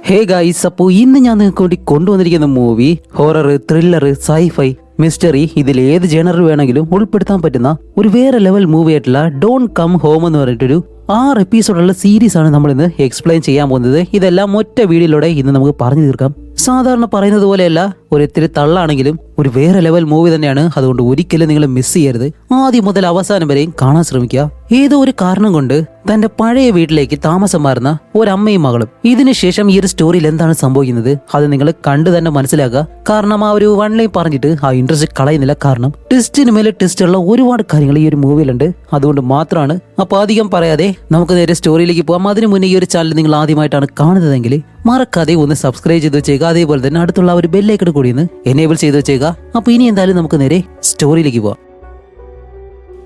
Hey guys, അപ്പോൾ ഇന്ന് ഞാൻ നിങ്ങൾക്ക് വേണ്ടി കൊണ്ടുവന്നിരിക്കുന്ന movie horror, thriller, sci fi, mystery, ഇതിൽ ഏത് ജേണർ വേണമെങ്കിലും ഉൾപ്പെടുത്താൻ പറ്റുന്ന ഒരു വേറെ ലെവൽ മൂവി ആയിട്ടുള്ള ഡോണ്ട് കം ഹോം എന്ന് പറഞ്ഞിട്ടൊരു 6 എപ്പിസോഡുള്ള സീരീസ് ആണ് നമ്മൾ ഇന്ന് എക്സ്പ്ലെയിൻ ചെയ്യാൻ പോകുന്നത്. ഇതെല്ലാം ഒറ്റ വീഡിയോയിലൂടെ ഇന്ന് നമുക്ക് പറഞ്ഞു തീർക്കാം. സാധാരണ പറയുന്നത് പോലെയല്ല, ഒരിത്തിരി തള്ളാണെങ്കിലും ഒരു വേറെ ലെവൽ മൂവി തന്നെയാണ്. അതുകൊണ്ട് ഒരിക്കലും നിങ്ങൾ മിസ് ചെയ്യരുത്. ആദ്യം മുതൽ അവസാനം വരെയും കാണാൻ ശ്രമിക്കുക. ഏതോ ഒരു കാരണം കൊണ്ട് തന്റെ പഴയ വീട്ടിലേക്ക് താമസം മാറുന്ന ഒരമ്മയും മകളും. ഇതിനുശേഷം ഈ ഒരു സ്റ്റോറിയിൽ എന്താണ് സംഭവിക്കുന്നത് അത് നിങ്ങൾ കണ്ടു തന്നെ മനസ്സിലാക്കുക. കാരണം ആ ഒരു വൺ ലൈൻ പറഞ്ഞിട്ട് ആ ഇൻട്രസ്റ്റ് കളയുന്നില്ല. കാരണം ട്വിസ്റ്റിന് മേലെ ട്വിസ്റ്റ് ഉള്ള ഒരുപാട് കാര്യങ്ങൾ ഈ ഒരു മൂവിയിലുണ്ട്. അതുകൊണ്ട് മാത്രമാണ്. അപ്പൊ അധികം പറയാതെ നമുക്ക് നേരെ സ്റ്റോറിയിലേക്ക് പോകാം. അതിനു മുന്നേ ഈ ഒരു ചാനൽ നിങ്ങൾ ആദ്യമായിട്ടാണ് കാണുന്നതെങ്കിൽ മറക്കാതെ ഒന്ന് സബ്സ്ക്രൈബ് ചെയ്ത് വെച്ചേക്കുക. അതേപോലെ തന്നെ അടുത്തുള്ള ഒരു ബെല്ലൈക്കൺ കൂടി ഒന്ന് എനേബിൾ ചെയ്ത് വെച്ചേക്കുക. അപ്പൊ ഇനി എന്തായാലും നമുക്ക് നേരെ സ്റ്റോറിയിലേക്ക് പോവാം.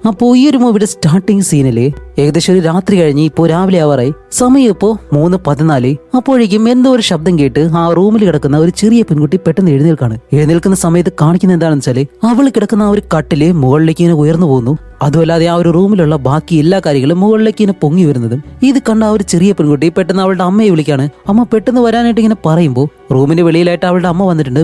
അപ്പോൾ ഈ ഒരു മൂവിയുടെ സ്റ്റാർട്ടിങ് സീനില് ഏകദേശം ഒരു രാത്രി കഴിഞ്ഞ് ഇപ്പോൾ രാവിലെ ആവാറായി. സമയം ഇപ്പോൾ 3:14. അപ്പോഴേക്കും എന്തോ ഒരു ശബ്ദം കേട്ട് ആ റൂമിൽ കിടക്കുന്ന ഒരു ചെറിയ പെൺകുട്ടി പെട്ടെന്ന് എഴുന്നേൽക്കുന്ന സമയത്ത് കാണിക്കുന്ന എന്താണെന്ന് വെച്ചാല് അവൾ കിടക്കുന്ന ആ ഒരു കട്ടില് മുകളിലേക്ക് ഇങ്ങനെ ഉയർന്നു പോകുന്നു. അതുമല്ലാതെ ആ ഒരു റൂമിലുള്ള ബാക്കി എല്ലാ കാര്യങ്ങളും മുകളിലേക്ക് ഇങ്ങനെ പൊങ്ങി വരുന്നതും ഇത് കണ്ട ആ ഒരു ചെറിയ പെൺകുട്ടി പെട്ടെന്ന് അവളുടെ അമ്മയെ വിളിക്കാണ്. അമ്മ പെട്ടെന്ന് വരാനായിട്ട് ഇങ്ങനെ പറയുമ്പോൾ റൂമിന് വെളിയിലായിട്ട് അവളുടെ അമ്മ വന്നിട്ടുണ്ട്.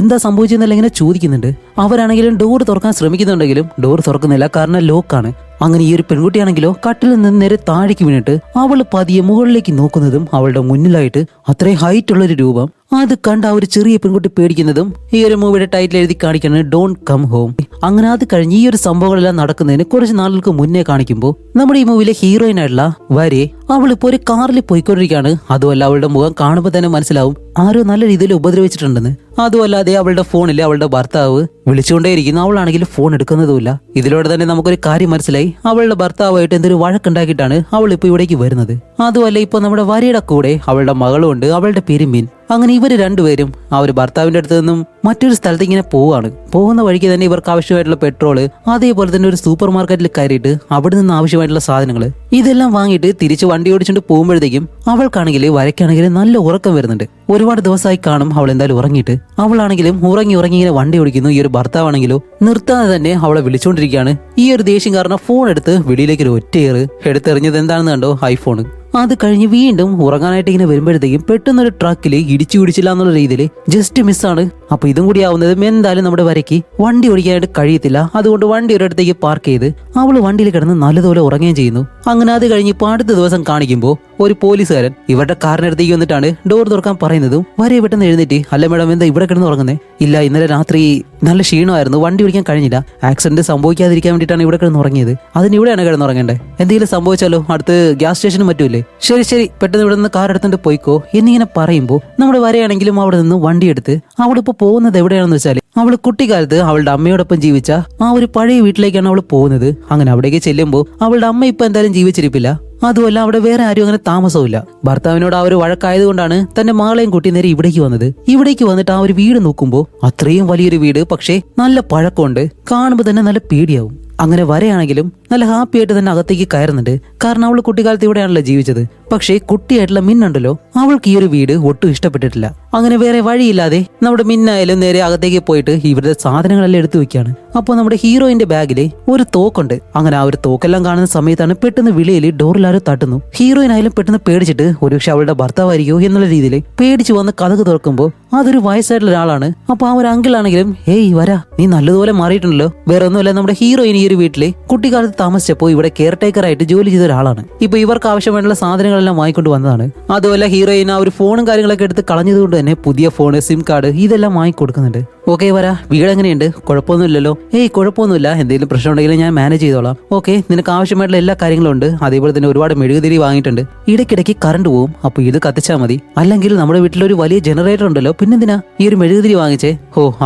എന്താ സംഭവിച്ചെന്നല്ല ഇങ്ങനെ ചോദിക്കുന്നുണ്ട്. അവരാണെങ്കിലും ഡോർ തുറക്കാൻ ശ്രമിക്കുന്നുണ്ടെങ്കിലും ഡോർ തുറക്കുന്നില്ല, കാരണം ലോക്കാണ്. അങ്ങനെ ഈ ഒരു പെൺകുട്ടിയാണെങ്കിലോ കട്ടിൽ നിന്ന് നേരെ താഴേക്ക് വീണിട്ട് അവൾ പതിയെ മുകളിലേക്ക് നോക്കുന്നതും അവളുടെ മുന്നിലായിട്ട് അത്രയും ഹൈറ്റ് ഉള്ളൊരു രൂപം. അത് കണ്ട ആ ഒരു ചെറിയ പെൺകുട്ടി പേടിക്കുന്നതും ഈ ഒരു മൂവിയുടെ ടൈറ്റിൽ എഴുതി കാണിക്കുന്നത് ഡോണ്ട് കം ഹോം. അങ്ങനെ അത് കഴിഞ്ഞ് ഈ ഒരു സംഭവങ്ങളെല്ലാം നടക്കുന്നതിന് കുറച്ച് നാളുകൾക്ക് മുന്നേ കാണിക്കുമ്പോൾ നമ്മുടെ ഈ മൂവിയിലെ ഹീറോയിൻ ആയിട്ടുള്ള വരെ അവളിപ്പോ ഒരു കാറിൽ പോയിക്കൊണ്ടിരിക്കുകയാണ്. അതുമല്ല അവളുടെ മുഖം കാണുമ്പോൾ തന്നെ മനസ്സിലാവും ആരോ നല്ല രീതിയിൽ ഉപദ്രവിച്ചിട്ടുണ്ടെന്ന്. അതുമല്ലാതെ അവളുടെ ഫോണിൽ അവളുടെ ഭർത്താവ് വിളിച്ചുകൊണ്ടേയിരിക്കുന്നു. അവളാണെങ്കിൽ ഫോൺ എടുക്കുന്നതുമില്ല. ഇതിലൂടെ തന്നെ നമുക്കൊരു കാര്യം മനസ്സിലായി, അവളുടെ ഭർത്താവായിട്ട് എന്തൊരു വഴക്കുണ്ടാക്കിയിട്ടാണ് അവൾ ഇപ്പൊ ഇവിടേക്ക് വരുന്നത്. അതുമല്ല ഇപ്പൊ നമ്മുടെ വരയുടെ കൂടെ അവളുടെ മകളും ഉണ്ട്. അവളുടെ പേര് മിൻ. അങ്ങനെ ഇവര് രണ്ടുപേരും ആ ഒരു ഭർത്താവിന്റെ അടുത്ത് നിന്നും മറ്റൊരു സ്ഥലത്ത് ഇങ്ങനെ പോവാണ്. പോകുന്ന വഴിക്ക് തന്നെ ഇവർക്ക് ആവശ്യമായിട്ടുള്ള പെട്രോള്, അതേപോലെ തന്നെ ഒരു സൂപ്പർ മാർക്കറ്റിൽ കയറിയിട്ട് അവിടെ നിന്ന് ആവശ്യമായിട്ടുള്ള സാധനങ്ങൾ ഇതെല്ലാം വാങ്ങിയിട്ട് തിരിച്ച് വണ്ടി ഓടിച്ചുകൊണ്ട് പോകുമ്പോഴത്തേക്കും അവൾക്കാണെങ്കിൽ വരയ്ക്കാണെങ്കിൽ നല്ല ഉറക്കം വരുന്നുണ്ട്. ഒരുപാട് ദിവസമായി കാണും അവൾ എന്തായാലും ഉറങ്ങിയിട്ട്. അവളാണെങ്കിലും ഉറങ്ങി ഇങ്ങനെ വണ്ടി ഓടിക്കുന്നു. ഈ ഒരു ഭർത്താവാണെങ്കിലോ നിർത്താതെ തന്നെ അവളെ വിളിച്ചുകൊണ്ടിരിക്കുകയാണ്. ഈ ഒരു ദേഷ്യം കാരണം ഫോൺ എടുത്ത് വെളിയിലേക്ക് ഒരു ഒറ്റയേറ് എടുത്തെറിഞ്ഞത് എന്താണെന്ന് കണ്ടോ, ഐഫോൺ. അത് കഴിഞ്ഞ് വീണ്ടും ഉറങ്ങാനായിട്ട് ഇങ്ങനെ വരുമ്പോഴത്തേക്കും പെട്ടെന്നൊരു ട്രക്കില് ഇടിച്ചില്ല എന്നുള്ള രീതിയിൽ ജസ്റ്റ് മിസ്സാണ്. അപ്പൊ ഇതും കൂടി ആവുന്നതും എന്തായാലും നമ്മുടെ വരയ്ക്ക് വണ്ടി ഓടിക്കാനായിട്ട് കഴിയത്തില്ല. അതുകൊണ്ട് വണ്ടി ഒരിടത്തേക്ക് പാർക്ക് ചെയ്ത് അവള് വണ്ടിയിൽ കിടന്ന് നല്ലതുപോലെ ഉറങ്ങുകയും ചെയ്യുന്നു. അങ്ങനെ അത് കഴിഞ്ഞ് ഇപ്പൊ അടുത്ത ദിവസം കാണിക്കുമ്പോൾ ഒരു പോലീസുകാരൻ ഇവരുടെ കാറിനടുത്തേക്ക് വന്നിട്ടാണ് ഡോർ തുറക്കാൻ പറയുന്നതും വരെ പെട്ടെന്ന് എഴുന്നേറ്റ്, അല്ല മേഡം എന്താ ഇവിടെ കിടന്ന് ഉറങ്ങുന്നേ? ഇല്ല, ഇന്നലെ രാത്രി നല്ല ക്ഷീണമായിരുന്നു, വണ്ടി ഓടിക്കാൻ കഴിഞ്ഞില്ല, ആക്സിഡന്റ് സംഭവിക്കാതിരിക്കാൻ വേണ്ടിയിട്ടാണ് ഇവിടെ കിടന്ന് ഉറങ്ങിയത്. അതിന് ഇവിടെയാണ് കിടന്നുറങ്ങേണ്ടത്. എന്തെങ്കിലും സംഭവിച്ചാലോ അടുത്ത് ഗ്യാസ് സ്റ്റേഷനും പറ്റൂലേ? ശരി പെട്ടെന്ന് ഇവിടെ നിന്ന് കാർ എടുത്തിട്ട് പോയിക്കോ എന്നിങ്ങനെ പറയുമ്പോൾ നമ്മുടെ വരെയാണെങ്കിലും അവിടെ നിന്ന് വണ്ടിയെടുത്ത് അവളിപ്പോ പോകുന്നത് എവിടെയാണെന്ന് വെച്ചാൽ അവള് കുട്ടിക്കാലത്ത് അവളുടെ അമ്മയോടൊപ്പം ജീവിച്ച ആ ഒരു പഴയ വീട്ടിലേക്കാണ് അവള് പോകുന്നത്. അങ്ങനെ അവിടേക്ക് ചെല്ലുമ്പോൾ അവളുടെ അമ്മ ഇപ്പൊ എന്തായാലും ജീവിച്ചിരിപ്പില്ല. അതുമല്ല അവിടെ വേറെ ആരും അങ്ങനെ താമസമില്ല. ഭർത്താവിനോട് ആ ഒരു വഴക്കായതുകൊണ്ടാണ് തന്റെ മകളെയും കൂട്ടി നേരെ ഇവിടേക്ക് വന്നത്. ഇവിടേക്ക് വന്നിട്ട് ആ ഒരു വീട് നോക്കുമ്പോൾ അത്രയും വലിയൊരു വീട്, പക്ഷേ നല്ല പഴക്കമുണ്ട്. കാണുമ്പോൾ തന്നെ നല്ല പേടിയാവും. അങ്ങനെ വരെയാണെങ്കിലും നല്ല ഹാപ്പി ആയിട്ട് തന്നെ അകത്തേക്ക് കയറുന്നുണ്ട്. കാരണം അവള് കുട്ടിക്കാലത്ത് ഇവിടെയാണല്ലോ ജീവിച്ചത്. പക്ഷേ കുട്ടിയായിട്ടുള്ള മിന്നുണ്ടല്ലോ, അവൾക്ക് ഈ ഒരു വീട് ഒട്ടും ഇഷ്ടപ്പെട്ടിട്ടില്ല. അങ്ങനെ വേറെ വഴിയില്ലാതെ നമ്മുടെ മിന്നായാലും നേരെ അകത്തേക്ക് പോയിട്ട് ഇവരുടെ സാധനങ്ങളെല്ലാം എടുത്തു വെക്കുകയാണ്. അപ്പൊ നമ്മുടെ ഹീറോയിന്റെ ബാഗില് ഒരു തോക്കുണ്ട്. അങ്ങനെ ആ ഒരു തോക്കെല്ലാം കാണുന്ന സമയത്താണ് പെട്ടെന്ന് വിളിയിൽ ഡോറിലാരോ തട്ടുന്നു. ഹീറോയിൻ ആയാലും പെട്ടെന്ന് പേടിച്ചിട്ട് ഒരുപക്ഷെ അവളുടെ ഭർത്താവായിരിക്കോ എന്നുള്ള രീതിയിൽ പേടിച്ച് വന്ന് കഥക് തുറക്കുമ്പോൾ അതൊരു വയസ്സായിട്ടുള്ള ഒരാളാണ്. അപ്പൊ ആ ഒരു അങ്കിളാണെങ്കിലും ഏയ് വരാ, നീ നല്ലതുപോലെ മാറിയിട്ടുണ്ടല്ലോ. വേറെ ഒന്നുമല്ല, നമ്മുടെ ഹീറോയിൻ ഈ ഒരു വീട്ടില് കുട്ടിക്കാലത്ത് താമസിച്ചപ്പോൾ ഇവിടെ കെയർ ടേക്കർ ആയിട്ട് ജോലി ചെയ്ത ഒരാളാണ്. ഇപ്പൊ ഇവർക്ക് ആവശ്യമായിട്ടുള്ള സാധനങ്ങളെല്ലാം വാങ്ങിക്കൊണ്ട് വന്നതാണ്. അതുമല്ല ഹീറോയിൻ ആ ഒരു ഫോണും കാര്യങ്ങളൊക്കെ എടുത്ത് കളഞ്ഞതുകൊണ്ട് തന്നെ പുതിയ ഫോണ്, സിം കാർഡ് ഇതെല്ലാം വാങ്ങിക്കൊടുക്കുന്നുണ്ട്. ഓക്കെ വരാ, വീട് എങ്ങനെയുണ്ട്? കുഴപ്പമൊന്നുമില്ലല്ലോ? ഏയ് കുഴപ്പമൊന്നുമില്ല, എന്തെങ്കിലും പ്രശ്നം ഉണ്ടെങ്കിൽ ഞാൻ മാനേജ് ചെയ്തോളാം. ഓക്കെ, നിനക്ക് ആവശ്യമായിട്ടുള്ള എല്ലാ കാര്യങ്ങളും ഉണ്ട്. അതേപോലെ തന്നെ ഒരുപാട് മെഴുകുതിരി വാങ്ങിയിട്ടുണ്ട്. ഇടയ്ക്കിടയ്ക്ക് കറണ്ട് പോവും, അപ്പൊ ഇത് കത്തിച്ചാൽ മതി. അല്ലെങ്കിൽ നമ്മുടെ വീട്ടിലൊരു വലിയ ജനറേറ്റർ ഉണ്ടല്ലോ, പിന്നെന്തിനാ ഈ ഒരു മെഴുകുതിരി വാങ്ങിച്ചേ?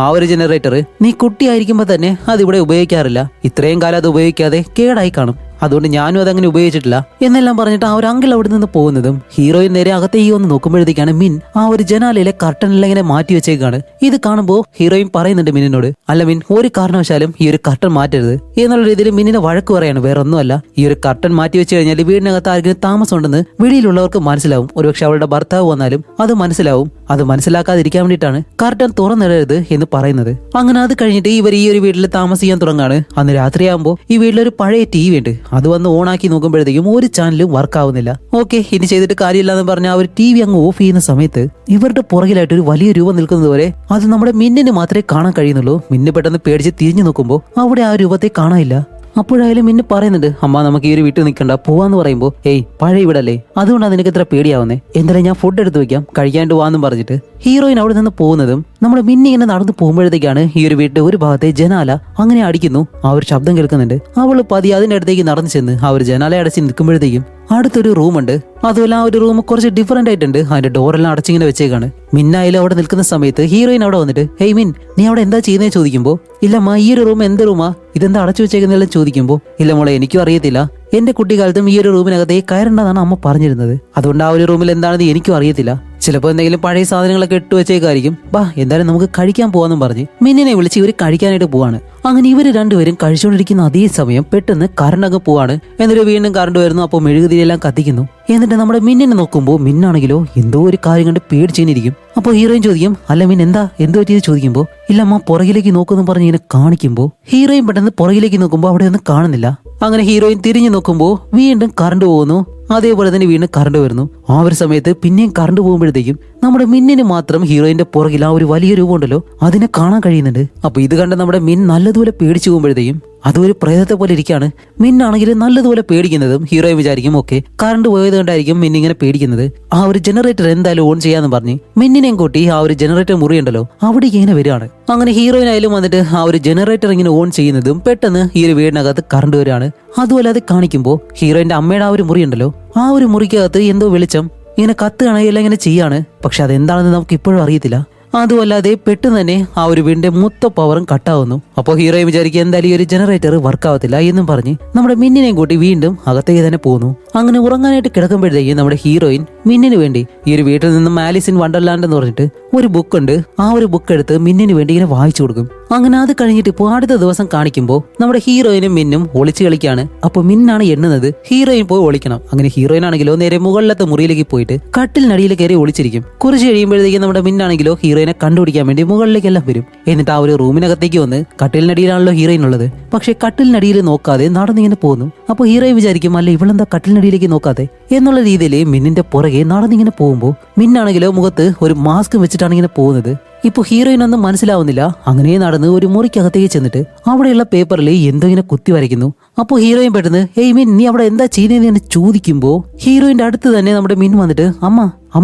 ആ ഒരു ജനറേറ്റർ നീ കുട്ടിയായിരിക്കുമ്പോ തന്നെ അതിവിടെ ഉപയോഗിക്കാറില്ല. ഇത്രയും കാലം അത് ഉപയോഗിക്കാതെ കേടായി കാണും. അതുകൊണ്ട് ഞാനും അതങ്ങനെ ഉപയോഗിച്ചിട്ടില്ല എന്നെല്ലാം പറഞ്ഞിട്ട് ആ ഒരു അങ്കിൾ അവിടെ നിന്ന് പോകുന്നതും ഹീറോയിൻ നേരെ അകത്തേക്ക് വന്ന് നോക്കുമ്പോഴത്തേക്കാണ് മിൻ ആ ഒരു ജനാലയിലെ കർട്ടനെല്ലാം ഇങ്ങനെ മാറ്റി വെച്ചേക്കാണ്. ഇത് കാണുമ്പോൾ ഹീറോയിൻ പറയുന്നുണ്ട് മിന്നിനോട്, അല്ല മിൻ, ഒരു കാരണവശാലും ഈ ഒരു കർട്ടൻ മാറ്റരുത് എന്നുള്ള രീതിയിൽ മിന്നിനെ വഴക്ക് പറയാണ്. വേറെ ഒന്നുമല്ല, ഈ ഒരു കർട്ടൻ മാറ്റി വെച്ച് കഴിഞ്ഞാൽ വീടിനകത്ത് ആർക്കും താമസം ഉണ്ടെന്ന് വെളിയിലുള്ളവർക്ക് മനസ്സിലാവും. ഒരുപക്ഷെ അവളുടെ ഭർത്താവ് വന്നാലും അത് മനസ്സിലാവും. അത് മനസ്സിലാക്കാതിരിക്കാൻ വേണ്ടിയിട്ടാണ് കർട്ടൻ തുറന്നിടരുത് എന്ന് പറയുന്നത്. അങ്ങനെ അത് കഴിഞ്ഞിട്ട് ഇവർ ഈ ഒരു വീട്ടിൽ താമസിക്കാൻ തുടങ്ങാണ്. അന്ന് രാത്രിയാകുമ്പോൾ ഈ വീട്ടിലൊരു പഴയ TV ഉണ്ട്. അത് വന്ന് ഓണാക്കി നോക്കുമ്പോഴത്തേക്കും ഒരു ചാനലും വർക്ക് ആവുന്നില്ല. ഓക്കെ, ഇനി ചെയ്തിട്ട് കാര്യമില്ലാന്ന് പറഞ്ഞ ആ ഒരു TV അങ്ങ് ഓഫ് ചെയ്യുന്ന സമയത്ത് ഇവരുടെ പുറകിലായിട്ട് ഒരു വലിയ രൂപം നിൽക്കുന്നത് വരെ അത് നമ്മുടെ മിന്നിന് മാത്രമേ കാണാൻ കഴിയുന്നുള്ളൂ. മിന്ന് പെട്ടെന്ന് പേടിച്ച് തിരിഞ്ഞു നോക്കുമ്പോൾ അവിടെ ആ രൂപത്തെ കാണാനില്ല. അപ്പോഴായാലും മിന്നു പറയുന്നുണ്ട്, അമ്മ നമുക്ക് ഈ ഒരു വീട്ടിൽ നിൽക്കണ്ട, പോവാന്ന് പറയുമ്പോ ഏയ് പഴയ വീടല്ലേ, അതുകൊണ്ടാണ് നിനക്ക് ഇത്ര പേടിയാവുന്നേ, എന്തായാലും ഞാൻ ഫുഡ് എടുത്ത് വെക്കാം, കഴിക്കാണ്ട് പോവാന്നും പറഞ്ഞിട്ട് ഹീറോയിൻ അവിടെ നിന്ന് പോകുന്നതും നമ്മുടെ മിന്നി ഇങ്ങനെ നടന്നു പോകുമ്പോഴത്തേക്കാണ് ഈ ഒരു വീട്ടിൽ ഒരു ഭാഗത്തെ ജനാല അങ്ങനെ അടിക്കുന്നു. ആ ഒരു ശബ്ദം കേൾക്കുന്നുണ്ട്. അവള് പതി അതിന്റെ അടുത്തേക്ക് നടന്നു ചെന്ന് ആ ഒരു ജനാല അടച്ച് നിൽക്കുമ്പോഴത്തേക്കും അടുത്തൊരു റൂമുണ്ട്. അതുപോലെ ആ ഒരു റൂം കുറച്ച് ഡിഫറെന്റ് ആയിട്ടുണ്ട്. അതിന്റെ ഡോറെല്ലാം അടച്ചിങ്ങനെ വെച്ചേക്കാണ്. മിന്നായാലും അവിടെ നിൽക്കുന്ന സമയത്ത് ഹീറോയിൻ അവിടെ വന്നിട്ട് ഹേയ് മിൻ, നീ അവിടെ എന്താ ചെയ്യുന്നേ ചോദിക്കുമ്പോ ഇല്ലമ്മ ഈ ഒരു റൂം എന്ത് റൂമാ, ഇതെന്താ അടച്ചു വെച്ചേക്കുന്നെല്ലാം ചോദിക്കുമ്പോ ഇല്ല മോളെ എനിക്കും അറിയത്തില്ല, എന്റെ കുട്ടിക്കാലത്തും ഈ ഒരു റൂമിനകത്ത് കയറേണ്ടതാണ് അമ്മ പറഞ്ഞിരുന്നത്, അതുകൊണ്ട് ആ ഒരു റൂമിൽ എന്താണെന്ന് എനിക്കും അറിയത്തില്ല, ചിലപ്പോൾ എന്തെങ്കിലും പഴയ സാധനങ്ങളൊക്കെ ഇട്ട് വെച്ചേക്കായിരിക്കും, ബാ എന്തായാലും നമുക്ക് കഴിക്കാൻ പോവാന്നും പറഞ്ഞ് മിന്നിനെ വിളിച്ച് ഇവർ കഴിക്കാനായിട്ട് പോവാണ്. അങ്ങനെ ഇവര് രണ്ടുപേരും കഴിച്ചുകൊണ്ടിരിക്കുന്ന അതേ സമയം പെട്ടെന്ന് കറണ്ട് അങ്ങ് പോവാണ്. എന്നിട്ട് വീണ്ടും കറണ്ട് വരുന്നു. അപ്പോൾ മെഴുകുതിരിയെല്ലാം കത്തിക്കുന്നു. എന്നിട്ട് നമ്മുടെ മിന്നിനെ നോക്കുമ്പോൾ മിന്നാണെങ്കിലോ എന്തോ ഒരു കാര്യം കണ്ട് പേടിച്ചേനിരിക്കും. അപ്പോൾ ഹീറോയിൻ ചോദിക്കും, അല്ല മിൻ എന്താ എന്ത് പറ്റിയത് ചോദിക്കുമ്പോൾ ഇല്ലമ്മ പുറകിലേക്ക് നോക്കുന്നു പറഞ്ഞ് ഇങ്ങനെ കാണിക്കുമ്പോൾ ഹീറോയിൻ പെട്ടെന്ന് പുറകിലേക്ക് നോക്കുമ്പോൾ അവിടെ ഒന്നും കാണുന്നില്ല. അങ്ങനെ ഹീറോയിൻ തിരിഞ്ഞു നോക്കുമ്പോൾ വീണ്ടും കറണ്ട് പോകുന്നു. അതേപോലെ തന്നെ വീണ്ടും കറണ്ട് വരുന്നു. ആ ഒരു സമയത്ത് പിന്നെയും കറണ്ട് പോകുമ്പോഴത്തേക്കും നമ്മുടെ മിന്നിന് മാത്രം ഹീറോയിന്റെ പുറകിൽ ആ ഒരു വലിയ രൂപം ഉണ്ടല്ലോ അതിനെ കാണാൻ കഴിയുന്നുണ്ട്. അപ്പൊ ഇത് കണ്ട് നമ്മുടെ മിൻ നല്ലതുപോലെ പേടിച്ചു പോകുമ്പോഴത്തേക്കും അതൊരു പ്രേതത്തെ പോലെ ഇരിക്കുകയാണ്. മിന്നാണെങ്കിൽ നല്ലതുപോലെ പേടിക്കുന്നതും ഹീറോയെ വിചാരിക്കും ഓക്കെ കറണ്ട് പോയത് കൊണ്ടായിരിക്കും മിൻ ഇങ്ങനെ പേടിക്കുന്നത്. ആ ഒരു ജനറേറ്റർ എന്തായാലും ഓൺ ചെയ്യാന്ന് പറഞ്ഞ് മിന്നിനെയും കൂട്ടി ആ ഒരു ജനറേറ്റർ മുറിയുണ്ടല്ലോ അവിടേക്ക് ഇങ്ങനെ വരികയാണ്. അങ്ങനെ ഹീറോയിനായാലും വന്നിട്ട് ആ ഒരു ജനറേറ്റർ ഇങ്ങനെ ഓൺ ചെയ്യുന്നതും പെട്ടെന്ന് ഈ ഒരു വീടിനകത്ത് കറണ്ട് വരികയാണ്. അതുപോലെ അത് കാണിക്കുമ്പോൾ ഹീറോയിന്റെ അമ്മയുടെ ആ ഒരു മുറിയുണ്ടല്ലോ ആ ഒരു മുറിക്കകത്ത് എന്തോ വെളിച്ചം ഇങ്ങനെ കത്തുകയാണ് എല്ലാം ഇങ്ങനെ ചെയ്യാണ്. പക്ഷെ അതെന്താണെന്ന് നമുക്ക് ഇപ്പോഴും അറിയത്തില്ല. അതുമല്ലാതെ പെട്ടെന്ന് തന്നെ ആ ഒരു വീടിന്റെ മൊത്തം പവറും കട്ടാവുന്നു. അപ്പോൾ ഹീറോയെ വിചാരിക്കുക എന്തായാലും ഈ ഒരു ജനറേറ്റർ വർക്ക് ആവത്തില്ല എന്നും പറഞ്ഞ് നമ്മുടെ മിന്നിനെയും കൂട്ടി വീണ്ടും അകത്തേക്ക് തന്നെ പോകുന്നു. അങ്ങനെ ഉറങ്ങാനായിട്ട് കിടക്കുമ്പോഴത്തേക്കും നമ്മുടെ ഹീറോയിൻ മിന്നിന് വേണ്ടി ഈ ഒരു വീട്ടിൽ നിന്നും ആലിസ് ഇൻ വണ്ടർലാൻഡ് എന്ന് പറഞ്ഞിട്ട് ഒരു ബുക്ക് ഉണ്ട്. ആ ഒരു ബുക്ക് എടുത്ത് മിന്നിന് വേണ്ടി ഇങ്ങനെ വായിച്ചു കൊടുക്കും. അങ്ങനെ അത് കഴിഞ്ഞിട്ട് ഇപ്പോൾ അടുത്ത ദിവസം കാണിക്കുമ്പോൾ നമ്മുടെ ഹീറോയിനും മിന്നും ഒളിച്ചു കളിക്കാണ്. അപ്പോൾ മിന്നാണ് എണ്ണുന്നത്, ഹീറോയിൻ പോയി ഒളിക്കണം. അങ്ങനെ ഹീറോയിൻ ആണെങ്കിലോ നേരെ മുകളിലത്തെ മുറിയിലേക്ക് പോയിട്ട് കട്ടിലിനടിയിൽ കയറി ഒളിച്ചിരിക്കും. കുറച്ച് കഴിയുമ്പോഴത്തേക്കും നമ്മുടെ മിന്നാണെങ്കിലോ ഹീറോയിനെ കണ്ടുപിടിക്കാൻ വേണ്ടി മുകളിലേക്കെല്ലാം വരും. എന്നിട്ട് ആ ഒരു റൂമിനകത്തേക്ക് വന്ന് കട്ടിലിനടിയിലാണല്ലോ ഹീറോയിൻ ഉള്ളത്, പക്ഷെ കട്ടിലിനടിയിൽ നോക്കാതെ നടന്നിങ്ങനെ പോകുന്നു. അപ്പോൾ ഹീറോയിൻ വിചാരിക്കും അല്ല ഇവളെന്താ കട്ടിലിനടിയിലേക്ക് നോക്കാതെ എന്നുള്ള രീതിയിൽ മിന്നിന്റെ പുറകെ നടന്നിങ്ങനെ പോകുമ്പോൾ മിന്നാണെങ്കിലോ മുഖത്ത് ഒരു മാസ്ക് വെച്ചിട്ടാണ് ഇങ്ങനെ പോകുന്നത്. ഇപ്പൊ ഹീറോയിൻ ഒന്നും മനസ്സിലാവുന്നില്ല. അങ്ങനെ നടന്ന് ഒരു മുറിക്കകത്തേക്ക് ചെന്നിട്ട് അവിടെയുള്ള പേപ്പറിൽ എന്തോ ഇങ്ങനെ കുത്തി വരയ്ക്കുന്നു. അപ്പോൾ ഹീറോയിൻ പെട്ടെന്ന് ഹേയ് മിൻ നീ അവിടെ എന്താ ചെയ്യുന്നതെന്ന് ചോദിക്കുമ്പോൾ ഹീറോയിന്റെ അടുത്ത് തന്നെ നമ്മുടെ മിൻ വന്നിട്ട് അമ്മ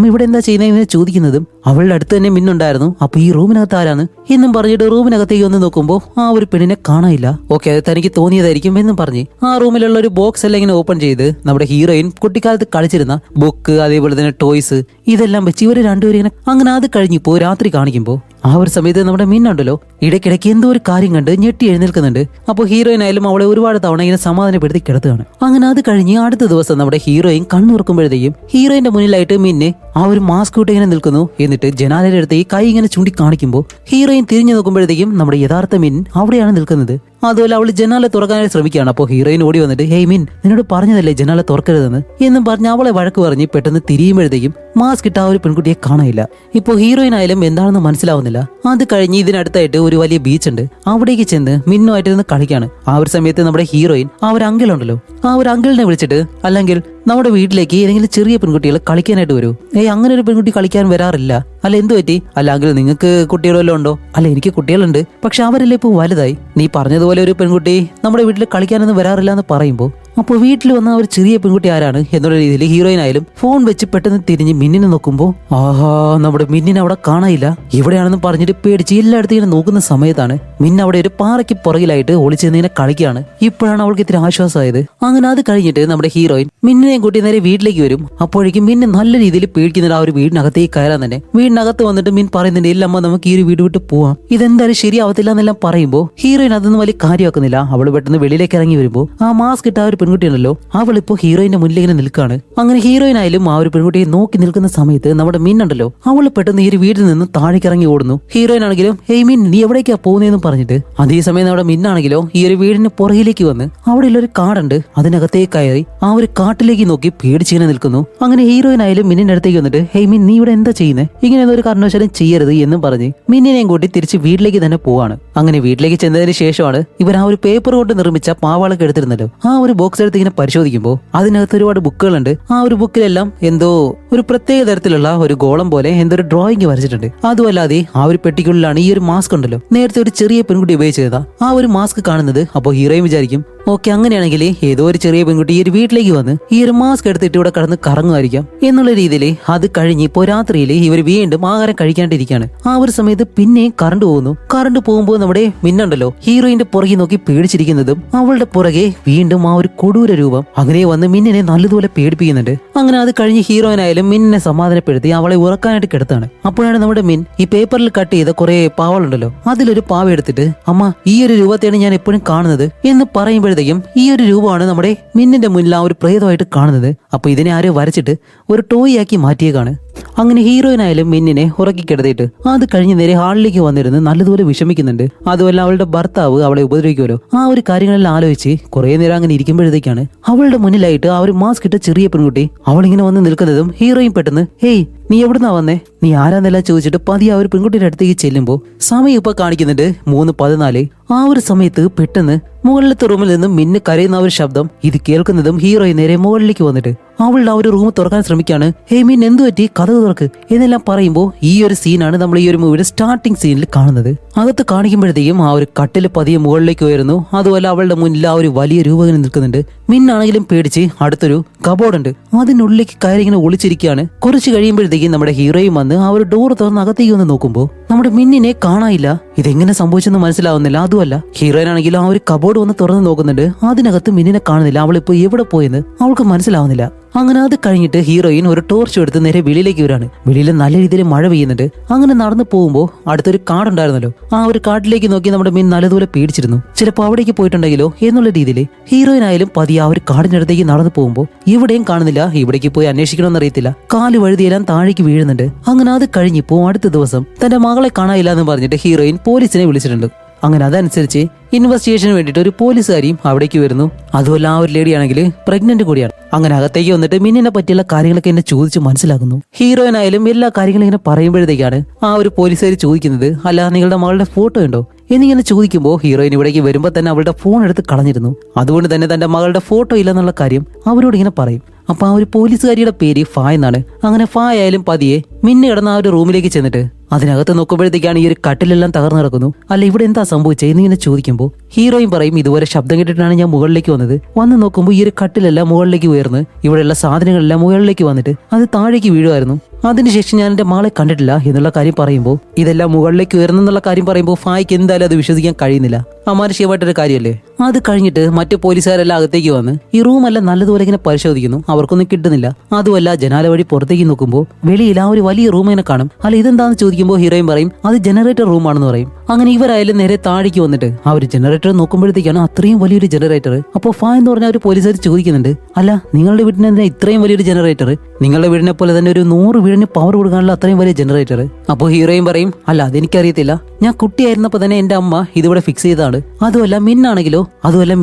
ഇവിടെ എന്താ ചെയ്യുന്നതെന്ന് ചോദിക്കുന്നതും അവളുടെ അടുത്ത് തന്നെ മിന്നുണ്ടായിരുന്നു. അപ്പൊ ഈ റൂമിനകത്ത് ആരാണ് എന്നും പറഞ്ഞിട്ട് റൂമിനകത്തേക്ക് വന്ന് നോക്കുമ്പോൾ ആ ഒരു പെണ്ണിനെ കാണാനില്ല. ഓക്കെ അത് തനിക്ക് തോന്നിയതായിരിക്കും എന്നും പറഞ്ഞ് ആ റൂമിലുള്ള ഒരു ബോക്സ് എല്ലാം ഇങ്ങനെ ഓപ്പൺ ചെയ്ത് നമ്മുടെ ഹീറോയിൻ കുട്ടിക്കാലത്ത് കളിച്ചിരുന്ന ബുക്ക് അതേപോലെ തന്നെ ടോയ്സ് ഇതെല്ലാം വെച്ച് ഇവര് രണ്ടുപേരും ഇങ്ങനെ അങ്ങനെ അത് കഴിഞ്ഞിപ്പോ രാത്രി കാണിക്കുമ്പോൾ ആ ഒരു സമയത്ത് നമ്മുടെ മിന്നുണ്ടല്ലോ ഇടയ്ക്കിടയ്ക്ക് എന്തോ ഒരു കാര്യം കണ്ട് ഞെട്ടി എഴുന്നേൽക്കുന്നുണ്ട്. അപ്പോൾ ഹീറോയിൻ ആയാലും അവളെ ഒരുപാട് തവണ ഇങ്ങനെ സമാധാനപ്പെടുത്തി കിടത്തുകയാണ്. അങ്ങനെ അത് കഴിഞ്ഞ് അടുത്ത ദിവസം നമ്മുടെ ഹീറോയിൻ കണ്ണുറക്കുമ്പോഴത്തേക്കും ഹീറോയിന്റെ മുന്നിലായിട്ട് മിന്നെ ആ ഒരു മാസ്ക് ഇട്ട് ഇങ്ങനെ നിൽക്കുന്നു. എന്നിട്ട് ജനാലയുടെ അടുത്ത് ഈ കൈ ഇങ്ങനെ ചൂണ്ടി കാണിക്കുമ്പോൾ ഹീറോയിൻ തിരിഞ്ഞു നോക്കുമ്പോഴത്തേക്കും നമ്മുടെ യഥാർത്ഥ മിൻ അവിടെയാണ് നിൽക്കുന്നത്. അതുപോലെ അവൾ ജനാല തുറക്കാനായി ശ്രമിക്കുകയാണ്. അപ്പോൾ ഹീറോയിൻ ഓടി വന്നിട്ട് ഹേയ് മിൻ നിന്നോട് പറഞ്ഞതല്ലേ ജനാല തുറക്കരുതെന്ന് എന്നും പറഞ്ഞ് അവളെ വഴക്ക് പറഞ്ഞ് പെട്ടെന്ന് തിരിയുമ്പോഴത്തേക്കും മാസ്ക് ഇട്ട ആ ഒരു പെൺകുട്ടിയെ കാണാനില്ല. ഇപ്പോൾ ഹീറോയിൻ ആയാലും എന്താണെന്ന് മനസ്സിലാവുന്നില്ല. അത് കഴിഞ്ഞ് ഇതിനടുത്തായിട്ട് ഒരു വലിയ ബീച്ച് ഉണ്ട്. അവിടേക്ക് ചെന്ന് മിന്നുമായിട്ട് നിന്ന് കളിക്കാണ്. ആ ഒരു സമയത്ത് നമ്മുടെ ഹീറോയിൻ ആ ഒരു അങ്കിൾ ഉണ്ടല്ലോ ആ ഒരു അങ്കിളിനെ വിളിച്ചിട്ട് അല്ലെങ്കിൽ നമ്മുടെ വീട്ടിലേക്ക് ഏതെങ്കിലും ചെറിയ പെൺകുട്ടികൾ കളിക്കാനായിട്ട് വരൂ. അങ്ങനെ ഒരു പെൺകുട്ടി കളിക്കാൻ വരാറില്ല. അല്ല എന്തു പറ്റി? അല്ല അങ്കിൾ നിങ്ങൾക്ക് കുട്ടികളെല്ലാം ഉണ്ടോ? അല്ല എനിക്ക് കുട്ടികളുണ്ട്, പക്ഷെ അവരെല്ലാം ഇപ്പോൾ വലുതായി. നീ പറഞ്ഞതുപോലെ ഒരു പെൺകുട്ടി നമ്മുടെ വീട്ടിൽ കളിക്കാനൊന്നും വരാറില്ല എന്ന് പറയുമ്പോൾ അപ്പോൾ വീട്ടിൽ വന്ന ഒരു ചെറിയ പെൺകുട്ടി ആരാണ് എന്നുള്ള രീതിയിൽ ഹീറോയിൻ ആയാലും ഫോൺ വെച്ച് പെട്ടെന്ന് തിരിഞ്ഞ് മിന്നിനെ നോക്കുമ്പോൾ ആഹാ നമ്മുടെ മിന്നിനെ അവിടെ കാണാനില്ല. ഇവിടെയാണെന്ന് പറഞ്ഞിട്ട് പേടിച്ച് എല്ലായിടത്തും ഇങ്ങനെ നോക്കുന്ന സമയത്താണ് മിന്ന അവിടെ ഒരു പാറയ്ക്ക് പുറകിലായിട്ട് ഒളിച്ചിരുന്നിങ്ങനെ കളിക്കുകയാണ്. ഇപ്പോഴാണ് അവൾക്ക് ഇത്തിരി ആശ്വാസമായത്. അങ്ങനെ അത് കഴിഞ്ഞിട്ട് നമ്മുടെ ഹീറോയിൻ മിന്നിനെയും കൂട്ടി നേരെ വീട്ടിലേക്ക് വരും. അപ്പോഴേക്കും മിന്നെ നല്ല രീതിയിൽ പേടിക്കുന്നുണ്ട് ആ ഒരു വീടിനകത്തേക്ക് കയറാൻ തന്നെ. വീടിനകത്ത് വന്നിട്ട് മിൻ പറയുന്നുണ്ട് ഇല്ലമ്മ നമുക്ക് ഈ ഒരു വീട് വിട്ട് പോവാം, ഇതെന്തായാലും ശരിയാവത്തില്ല എന്നെല്ലാം പറയുമ്പോൾ ഹീറോയിൻ അതൊന്നും വലിയ കാര്യമാക്കുന്നില്ല. അവൾ പെട്ടെന്ന് വെളിയിലേക്ക് ഇറങ്ങി വരുമ്പോൾ ആ മാസ്ക് ഇട്ട ആ ഒരു പെൺകുട്ടിയാണല്ലോ അവളിപ്പോ ഹീറോയിന്റെ മുന്നിൽ ഇങ്ങനെ നിൽക്കുകയാണ്. അങ്ങനെ ഹീറോയിൻ ആയാലും ആ ഒരു പെൺകുട്ടിയെ നോക്കി നിൽക്കുന്ന സമയത്ത് നമ്മുടെ മിന്നുണ്ടല്ലോ അവള് പെട്ടെന്ന് ഈ ഒരു വീട്ടിൽ നിന്ന് താഴേക്ക് ഇറങ്ങി ഓടുന്നു. ഹീറോയിൻ ആണെങ്കിലും ഹേയ് മിൻ നീ എവിടേക്കാ പോകുന്നതെന്ന് പറഞ്ഞിട്ട് അതേസമയം നമ്മുടെ മിന്നാണെങ്കിലോ ഈ ഒരു വീടിന് പുറകിലേക്ക് വന്ന് അവിടെയുള്ള ഒരു കാടുണ്ട് അതിനകത്തേക്ക് കയറി ആ ഒരു കാട്ടിലേക്ക് നോക്കി പേടിച്ചിങ്ങനെ നിൽക്കുന്നു. അങ്ങനെ ഹീറോയിൻ ആയാലും മിന്നിന്റെ അടുത്തേക്ക് വന്നിട്ട് ഹേയ് മിൻ നീ ഇവിടെ എന്താ ചെയ്യുന്നത്, ഇങ്ങനെ ഒരു കാരണവശാലും ചെയ്യരുത് എന്നും പറഞ്ഞ് മിന്നിനെയും കൂട്ടി തിരിച്ച് വീട്ടിലേക്ക് തന്നെ പോവാണ്. അങ്ങനെ വീട്ടിലേക്ക് ചെന്നതിന് ശേഷമാണ് ഇവർ ആ ഒരു പേപ്പർ കൊണ്ട് നിർമ്മിച്ച പാവാളൊക്കെ എടുത്തിരുന്നല്ലോ ആ ഒരു ബോക്സ് ബോക്സ് എടുത്ത് ഇങ്ങനെ പരിശോധിക്കുമ്പോൾ അതിനകത്ത് ഒരുപാട് ബുക്കുകളുണ്ട്. ആ ഒരു ബുക്കിലെല്ലാം എന്തോ ഒരു പ്രത്യേക തരത്തിലുള്ള ഒരു ഗോളം പോലെ എന്തോ ഒരു ഡ്രോയിങ് വരച്ചിട്ടുണ്ട്. അതുമല്ലാതെ ആ ഒരു പെട്ടിക്കുള്ളിലാണ് ഈ ഒരു മാസ്ക് ഉണ്ടല്ലോ, നേരത്തെ ഒരു ചെറിയ പെൺകുട്ടി ഉപയോഗിച്ചതാ ആ ഒരു മാസ്ക് കാണുന്നത്. അപ്പോൾ ഹീറോയും വിചാരിക്കും ഓക്കെ, അങ്ങനെയാണെങ്കിൽ ഏതോ ഒരു ചെറിയ പെൺകുട്ടി ഈ ഒരു വീട്ടിലേക്ക് വന്ന് ഈ ഒരു മാസ്ക് എടുത്തിട്ട് ഇവിടെ കടന്ന് കറങ്ങുമായിരിക്കാം എന്നുള്ള രീതിയിൽ അത് കഴിഞ്ഞ് ഇപ്പോൾ രാത്രിയിൽ ഇവർ വീണ്ടും ആഹാരം കഴിക്കാണ്ടിരിക്കുകയാണ്. ആ ഒരു സമയത്ത് പിന്നെയും കറണ്ട് പോകുന്നു. കറണ്ട് പോകുമ്പോൾ നമ്മുടെ മിന്നുണ്ടല്ലോ ഹീറോയിന്റെ പുറകെ നോക്കി പേടിച്ചിരിക്കുന്നതും അവളുടെ പുറകെ വീണ്ടും ആ ഒരു കൊടൂര രൂപം അങ്ങനെ വന്ന് മിന്നിനെ നല്ലതുപോലെ പേടിപ്പിക്കുന്നുണ്ട്. അങ്ങനെ അത് കഴിഞ്ഞ് ഹീറോയിനായാലും മിന്നിനെ സമാധാനപ്പെടുത്തി അവളെ ഉറക്കാനായിട്ട് കിടത്താണ്. അപ്പോഴാണ് നമ്മുടെ മിൻ ഈ പേപ്പറിൽ കട്ട് ചെയ്ത കുറെ പാവകളുണ്ടല്ലോ അതിലൊരു പാവ എടുത്തിട്ട് അമ്മ ഈ ഒരു രൂപത്തെയാണ് ഞാൻ എപ്പോഴും കാണുന്നത് എന്ന് പറയുമ്പോഴത്തേക്കും ഈ ഒരു രൂപമാണ് നമ്മുടെ മിന്നിന്റെ മുന്നിൽ ആ ഒരു പ്രേതമായിട്ട് കാണുന്നത്. അപ്പൊ ഇതിനെ ആരോ വരച്ചിട്ട് ഒരു ടോയ് ആക്കി മാറ്റിയേക്കാണ്. അങ്ങനെ ഹീറോയിനായാലും മിന്നിനെ ഉറക്കി കിടത്തിയിട്ട് അത് കഴിഞ്ഞ് നേരെ ഹാളിലേക്ക് വന്നിരുന്ന് നല്ലതുപോലെ വിഷമിക്കുന്നുണ്ട്. അതുമല്ല അവളുടെ ഭർത്താവ് അവളെ ഉപദ്രവിക്കുമല്ലോ ആ ഒരു കാര്യങ്ങളെല്ലാം ആലോചിച്ച് കുറെ നേരം അങ്ങനെ ഇരിക്കുമ്പോഴത്തേക്കാണ് അവളുടെ മുന്നിലായിട്ട് ആ ഒരു മാസ്ക് ഇട്ട ചെറിയ പെൺകുട്ടി അവളിങ്ങനെ വന്ന് നിൽക്കുന്നതും ഹീറോയിൻ പെട്ടെന്ന് ഹേയ് നീ എവിടുന്നാ വന്നേ, നീ ആരാന്നെല്ലാം ചോദിച്ചിട്ട് പതിയെ ആ ഒരു പെൺകുട്ടിയുടെ അടുത്തേക്ക് ചെല്ലുമ്പോൾ സമയം ഇപ്പൊ കാണിക്കുന്നുണ്ട് 3:14. ആ ഒരു സമയത്ത് പെട്ടെന്ന് മുകളിലത്തെ റൂമിൽ നിന്നും മിന്ന് കരയുന്ന ആ ഒരു ശബ്ദം ഇത് കേൾക്കുന്നതും ഹീറോയിൻ നേരെ മുകളിലേക്ക് വന്നിട്ട് അവളുടെ ആ ഒരു റൂം തുറക്കാൻ ശ്രമിക്കാണ്. ഹേ മിൻ എന്തു പറ്റി, കഥക് തുറക്ക് എന്നെല്ലാം പറയുമ്പോൾ ഈ ഒരു സീനാണ് നമ്മൾ ഈ ഒരു മൂവിയുടെ സ്റ്റാർട്ടിംഗ് സീനിൽ കാണുന്നത്. അകത്ത് കാണിക്കുമ്പോഴത്തേക്കും ആ ഒരു കട്ടില് പതിയെ മുകളിലേക്ക് ഉയരുന്നു. അതുപോലെ അവളുടെ മുന്നിൽ ആ ഒരു വലിയ രൂപകൻ നിൽക്കുന്നുണ്ട്. മിന്നാണെങ്കിലും പേടിച്ച് അടുത്തൊരു കബോർഡ് ഉണ്ട് അതിനുള്ളിലേക്ക് കയറി ഇങ്ങനെ ഒളിച്ചിരിക്കുകയാണ്. കുറച്ച് കഴിയുമ്പോഴത്തേക്കും നമ്മുടെ ഹീറോയും വന്ന് ആ ഒരു ഡോർ തുറന്ന് അകത്തേക്ക് വന്ന് നോക്കുമ്പോൾ നമ്മുടെ മിന്നിനെ കാണാനില്ല. ഇതെങ്ങനെ സംഭവിച്ചെന്ന് മനസ്സിലാവുന്നില്ല. അതുമല്ല ഹീറോയിനാണെങ്കിലും ആ ഒരു കബോർഡ് വന്ന് തുറന്ന് നോക്കുന്നുണ്ട്. അതിനകത്ത് മിന്നിനെ കാണുന്നില്ല. അവളിപ്പോ എവിടെ പോയെന്ന് അവൾക്ക് മനസ്സിലാവുന്നില്ല. അങ്ങനെ അത് കഴിഞ്ഞിട്ട് ഹീറോയിൻ ഒരു ടോർച്ച് എടുത്ത് നേരെ വെളിയിലേക്ക് വരാണ്. വെളിയിൽ നല്ല രീതിയിൽ മഴ പെയ്യുന്നുണ്ട്. അങ്ങനെ നടന്നു പോകുമ്പോൾ അടുത്തൊരു കാടുണ്ടായിരുന്നല്ലോ ആ ഒരു കാട്ടിലേക്ക് നോക്കി നമ്മുടെ മീൻ നല്ലതുപോലെ പേടിച്ചിരുന്നു. ചിലപ്പോൾ അവിടേക്ക് പോയിട്ടുണ്ടെങ്കിലോ എന്നുള്ള രീതിയിൽ ഹീറോയിനായാലും പതിയെ ആ ഒരു കാടിനടുത്തേക്ക് നടന്നു പോകുമ്പോൾ ഇവിടെയും കാണുന്നില്ല. ഇവിടേക്ക് പോയി അന്വേഷിക്കണമെന്ന് അറിയത്തില്ല. കാല് വഴുതിയെല്ലാം താഴേക്ക് വീഴുന്നുണ്ട്. അങ്ങനെ അത് കഴിഞ്ഞിപ്പോ അടുത്ത ദിവസം തന്റെ മകളെ കാണാനില്ല എന്ന് പറഞ്ഞിട്ട് ഹീറോയിൻ പോലീസിനെ വിളിച്ചിട്ടുണ്ട്. അങ്ങനെ അതനുസരിച്ച് ഇൻവെസ്റ്റിഗേഷന് വേണ്ടിയിട്ട് ഒരു പോലീസുകാരിയും അവിടേക്ക് വരുന്നു. അതുമല്ല ആ ഒരു ലേഡി ആണെങ്കിൽ പ്രഗ്നന്റ് കൂടിയാണ്. അങ്ങനെ അകത്തേക്ക് വന്നിട്ട് മിന്നിനെ പറ്റിയുള്ള കാര്യങ്ങളൊക്കെ എന്നെ ചോദിച്ച് മനസ്സിലാക്കുന്നു. ഹീറോയിനായാലും എല്ലാ കാര്യങ്ങളും ഇങ്ങനെ പറയുമ്പോഴത്തേക്കാണ് ആ ഒരു പോലീസുകാർ ചോദിക്കുന്നത് അല്ല നിങ്ങളുടെ മകളുടെ ഫോട്ടോ ഉണ്ടോ എന്നിങ്ങനെ ചോദിക്കുമ്പോൾ ഹീറോയിൻ ഇവിടേക്ക് വരുമ്പോൾ തന്നെ അവളുടെ ഫോൺ എടുത്ത് കളഞ്ഞിരുന്നു. അതുകൊണ്ട് തന്നെ തന്റെ മകളുടെ ഫോട്ടോ ഇല്ലെന്നുള്ള കാര്യം അവരോട് ഇങ്ങനെ പറയും. അപ്പൊ ആ ഒരു പോലീസുകാരിയുടെ പേര് ഫായ് എന്നാണ്. അങ്ങനെ ഫായ് ആയാലും പതിയെ മിന്നു കിടന്ന ആ ഒരു റൂമിലേക്ക് ചെന്നിട്ട് അതിനകത്ത് നോക്കുമ്പോഴത്തേക്കാണ് ഈ ഒരു കട്ടിലെല്ലാം തകർന്നു കിടക്കുന്നു. അല്ല ഇവിടെ എന്താ സംഭവിച്ചത് എന്നിങ്ങനെ ചോദിക്കുമ്പോൾ ഹീറോയിൻ പറയും ഇതുവരെ ശബ്ദം കേട്ടിട്ടാണ് ഞാൻ മുകളിലേക്ക് വന്ന് നോക്കുമ്പോൾ ഈ ഒരു കട്ടിലെല്ലാം മുകളിലേക്ക് ഉയർന്ന് ഇവിടെയുള്ള സാധനങ്ങളെല്ലാം മുകളിലേക്ക് വന്നിട്ട് അത് താഴേക്ക് വീഴുമായിരുന്നു. അതിനുശേഷം ഞാൻ എന്റെ മകളെ കണ്ടിട്ടില്ല എന്നുള്ള കാര്യം പറയുമ്പോൾ ഇതെല്ലാം മുകളിലേക്ക് ഉയർന്നെന്നുള്ള കാര്യം പറയുമ്പോൾ ഫായ്ക്ക് എന്തായാലും അത് വിശ്വസിക്കാൻ കഴിയുന്നില്ല. അമാനുഷികമായിട്ടൊരു കാര്യമല്ലേ. അത് കഴിഞ്ഞിട്ട് മറ്റു പോലീസുകാരെല്ലാം അകത്തേക്ക് വന്ന് ഈ റൂമെല്ലാം നല്ലതുപോലെ ഇങ്ങനെ പരിശോധിക്കുന്നു. അവർക്കൊന്നും കിട്ടുന്നില്ല. അതുമല്ല ജനാല വഴി പുറത്തേക്ക് നോക്കുമ്പോൾ വെളിയിൽ ആ ഒരു വലിയ റൂം ഇങ്ങനെ കാണും. അല്ല ഇതെന്താന്ന് ചോദിക്കുമ്പോൾ ഹീറോയിൻ പറയും അത് ജനറേറ്റർ റൂമാണെന്ന് പറയും. അങ്ങനെ ഇവരായാലും നേരെ താഴേക്ക് വന്നിട്ട് ആ ഒരു ജനറേറ്റർ നോക്കുമ്പോഴത്തേക്കാണ് അത്രയും വലിയൊരു ജനറേറ്റർ. അപ്പോൾ ഫാ എന്ന് പറഞ്ഞ ഒരു പോലീസുകാർ ചോദിക്കുന്നുണ്ട് അല്ല നിങ്ങളുടെ വീടിന് എന്തിനാ ഇത്രയും വലിയൊരു ജനറേറ്റർ, നിങ്ങളുടെ വീടിനെ പോലെ തന്നെ ഒരു 100 വീടിന് പവർ കൊടുക്കാനുള്ള അത്രയും വലിയ ജനറേറ്റർ. അപ്പോൾ ഹീറോയിൻ പറയും അല്ല അതെനിക്കറിയത്തില്ല, ഞാൻ കുട്ടിയായിരുന്നപ്പോൾ തന്നെ എന്റെ അമ്മ ഇതിവിടെ ഫിക്സ് ചെയ്തതാണ്. അതുമല്ല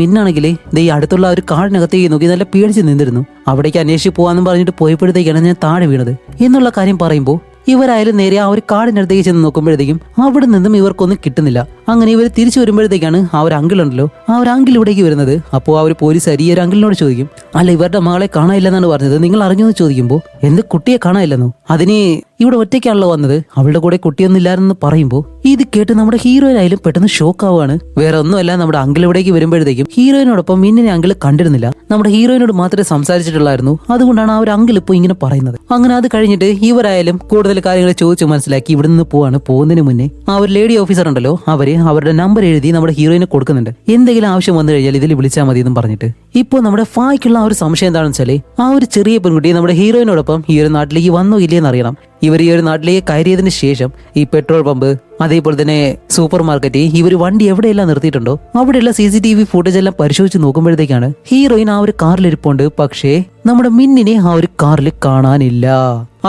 മിന്നാണെങ്കിലേ ഈ അടുത്തുള്ള ഒരു കാടിനകത്തേക്ക് നോക്കി നല്ല പേടിച്ച് നിന്നിരുന്നു. അവിടേക്ക് അന്വേഷിച്ച് പോവാന്ന് പറഞ്ഞിട്ട് പോയപ്പോഴത്തേക്കാണ് ഞാൻ താഴെ വീണത് എന്നുള്ള കാര്യം പറയുമ്പോൾ ഇവരായാലും നേരെ ആ ഒരു കാടിനടുത്തേക്ക് ചെന്ന് നോക്കുമ്പോഴത്തേക്കും അവിടെ നിന്നും ഇവർക്കൊന്നും കിട്ടുന്നില്ല. അങ്ങനെ ഇവർ തിരിച്ചു വരുമ്പോഴത്തേക്കാണ് ആ ഒരു അങ്കിൾ ഉണ്ടല്ലോ ആ ഒരു അങ്കിൾ ഇവിടേക്ക് വരുന്നത്. അപ്പോൾ ആ ഒരു പോലീസുകാർ ഈ ഒരു അങ്കിളിനോട് ചോദിക്കും അല്ല ഇവരുടെ മകളെ കാണാനില്ലെന്നാണ് പറഞ്ഞത്, നിങ്ങൾ അറിഞ്ഞു എന്ന് ചോദിക്കുമ്പോൾ എന്ത് കുട്ടിയെ കാണാനില്ലെന്നോ, അതിന് ഇവിടെ ഒറ്റയ്ക്കാണല്ലോ വന്നത്, അവളുടെ കൂടെ കുട്ടിയൊന്നും ഇല്ലാരെന്ന് പറയുമ്പോൾ ഇത് കേട്ട് നമ്മുടെ ഹീറോയിനായാലും പെട്ടെന്ന് ഷോക്ക് ആവുകയാണ്. വേറെ ഒന്നുമല്ല നമ്മുടെ അങ്കിൾ ഇവിടേക്ക് വരുമ്പോഴത്തേക്കും ഹീറോയിനോടൊപ്പം മിന്നിനെ അങ്കിൾ കണ്ടിരുന്നില്ല, നമ്മുടെ ഹീറോയിനോട് മാത്രമേ സംസാരിച്ചിട്ടുള്ളായിരുന്നു. അതുകൊണ്ടാണ് ആ ഒരു അങ്കിൾ ഇപ്പോൾ ഇങ്ങനെ പറയുന്നത്. അങ്ങനെ അത് കഴിഞ്ഞിട്ട് ഇവരായാലും കൂടുതൽ കാര്യങ്ങൾ ചോദിച്ചു മനസ്സിലാക്കി ഇവിടെ നിന്ന് പോകുന്നതിന് മുന്നേ ആ ഒരു ലേഡി ഓഫീസർ ഉണ്ടല്ലോ അവരുടെ നമ്പർ എഴുതി നമ്മുടെ ഹീറോയിന് കൊടുക്കുന്നുണ്ട്. എന്തെങ്കിലും ആവശ്യം വന്നു കഴിഞ്ഞാൽ ഇതിൽ വിളിച്ചാൽ മതി എന്നും പറഞ്ഞിട്ട്. ഇപ്പോൾ നമ്മുടെ ഫായ്ക്കുള്ള ആ ഒരു സംശയം എന്താണെന്ന് വെച്ചാൽ ആ ഒരു ചെറിയ പെൺകുട്ടി നമ്മുടെ ഹീറോയിനോടൊപ്പം ഈ ഒരു നാട്ടിലേക്ക് വന്നോ ഇല്ലേന്ന് അറിയണം. ഇവർ ഈ ഒരു നാട്ടിലേക്ക് കയറിയതിന് ശേഷം ഈ പെട്രോൾ പമ്പ് അതേപോലെ തന്നെ സൂപ്പർ മാർക്കറ്റ് ഇവർ വണ്ടി എവിടെയെല്ലാം നിർത്തിയിട്ടുണ്ടോ അവിടെയുള്ള CCTV ഫുട്ടേജ് എല്ലാം പരിശോധിച്ച് നോക്കുമ്പോഴത്തേക്കാണ് ഹീറോയിൻ ആ ഒരു കാറിലിരിപ്പുണ്ട്. പക്ഷേ നമ്മുടെ മിന്നിനെ ആ ഒരു കാറിൽ കാണാനില്ല.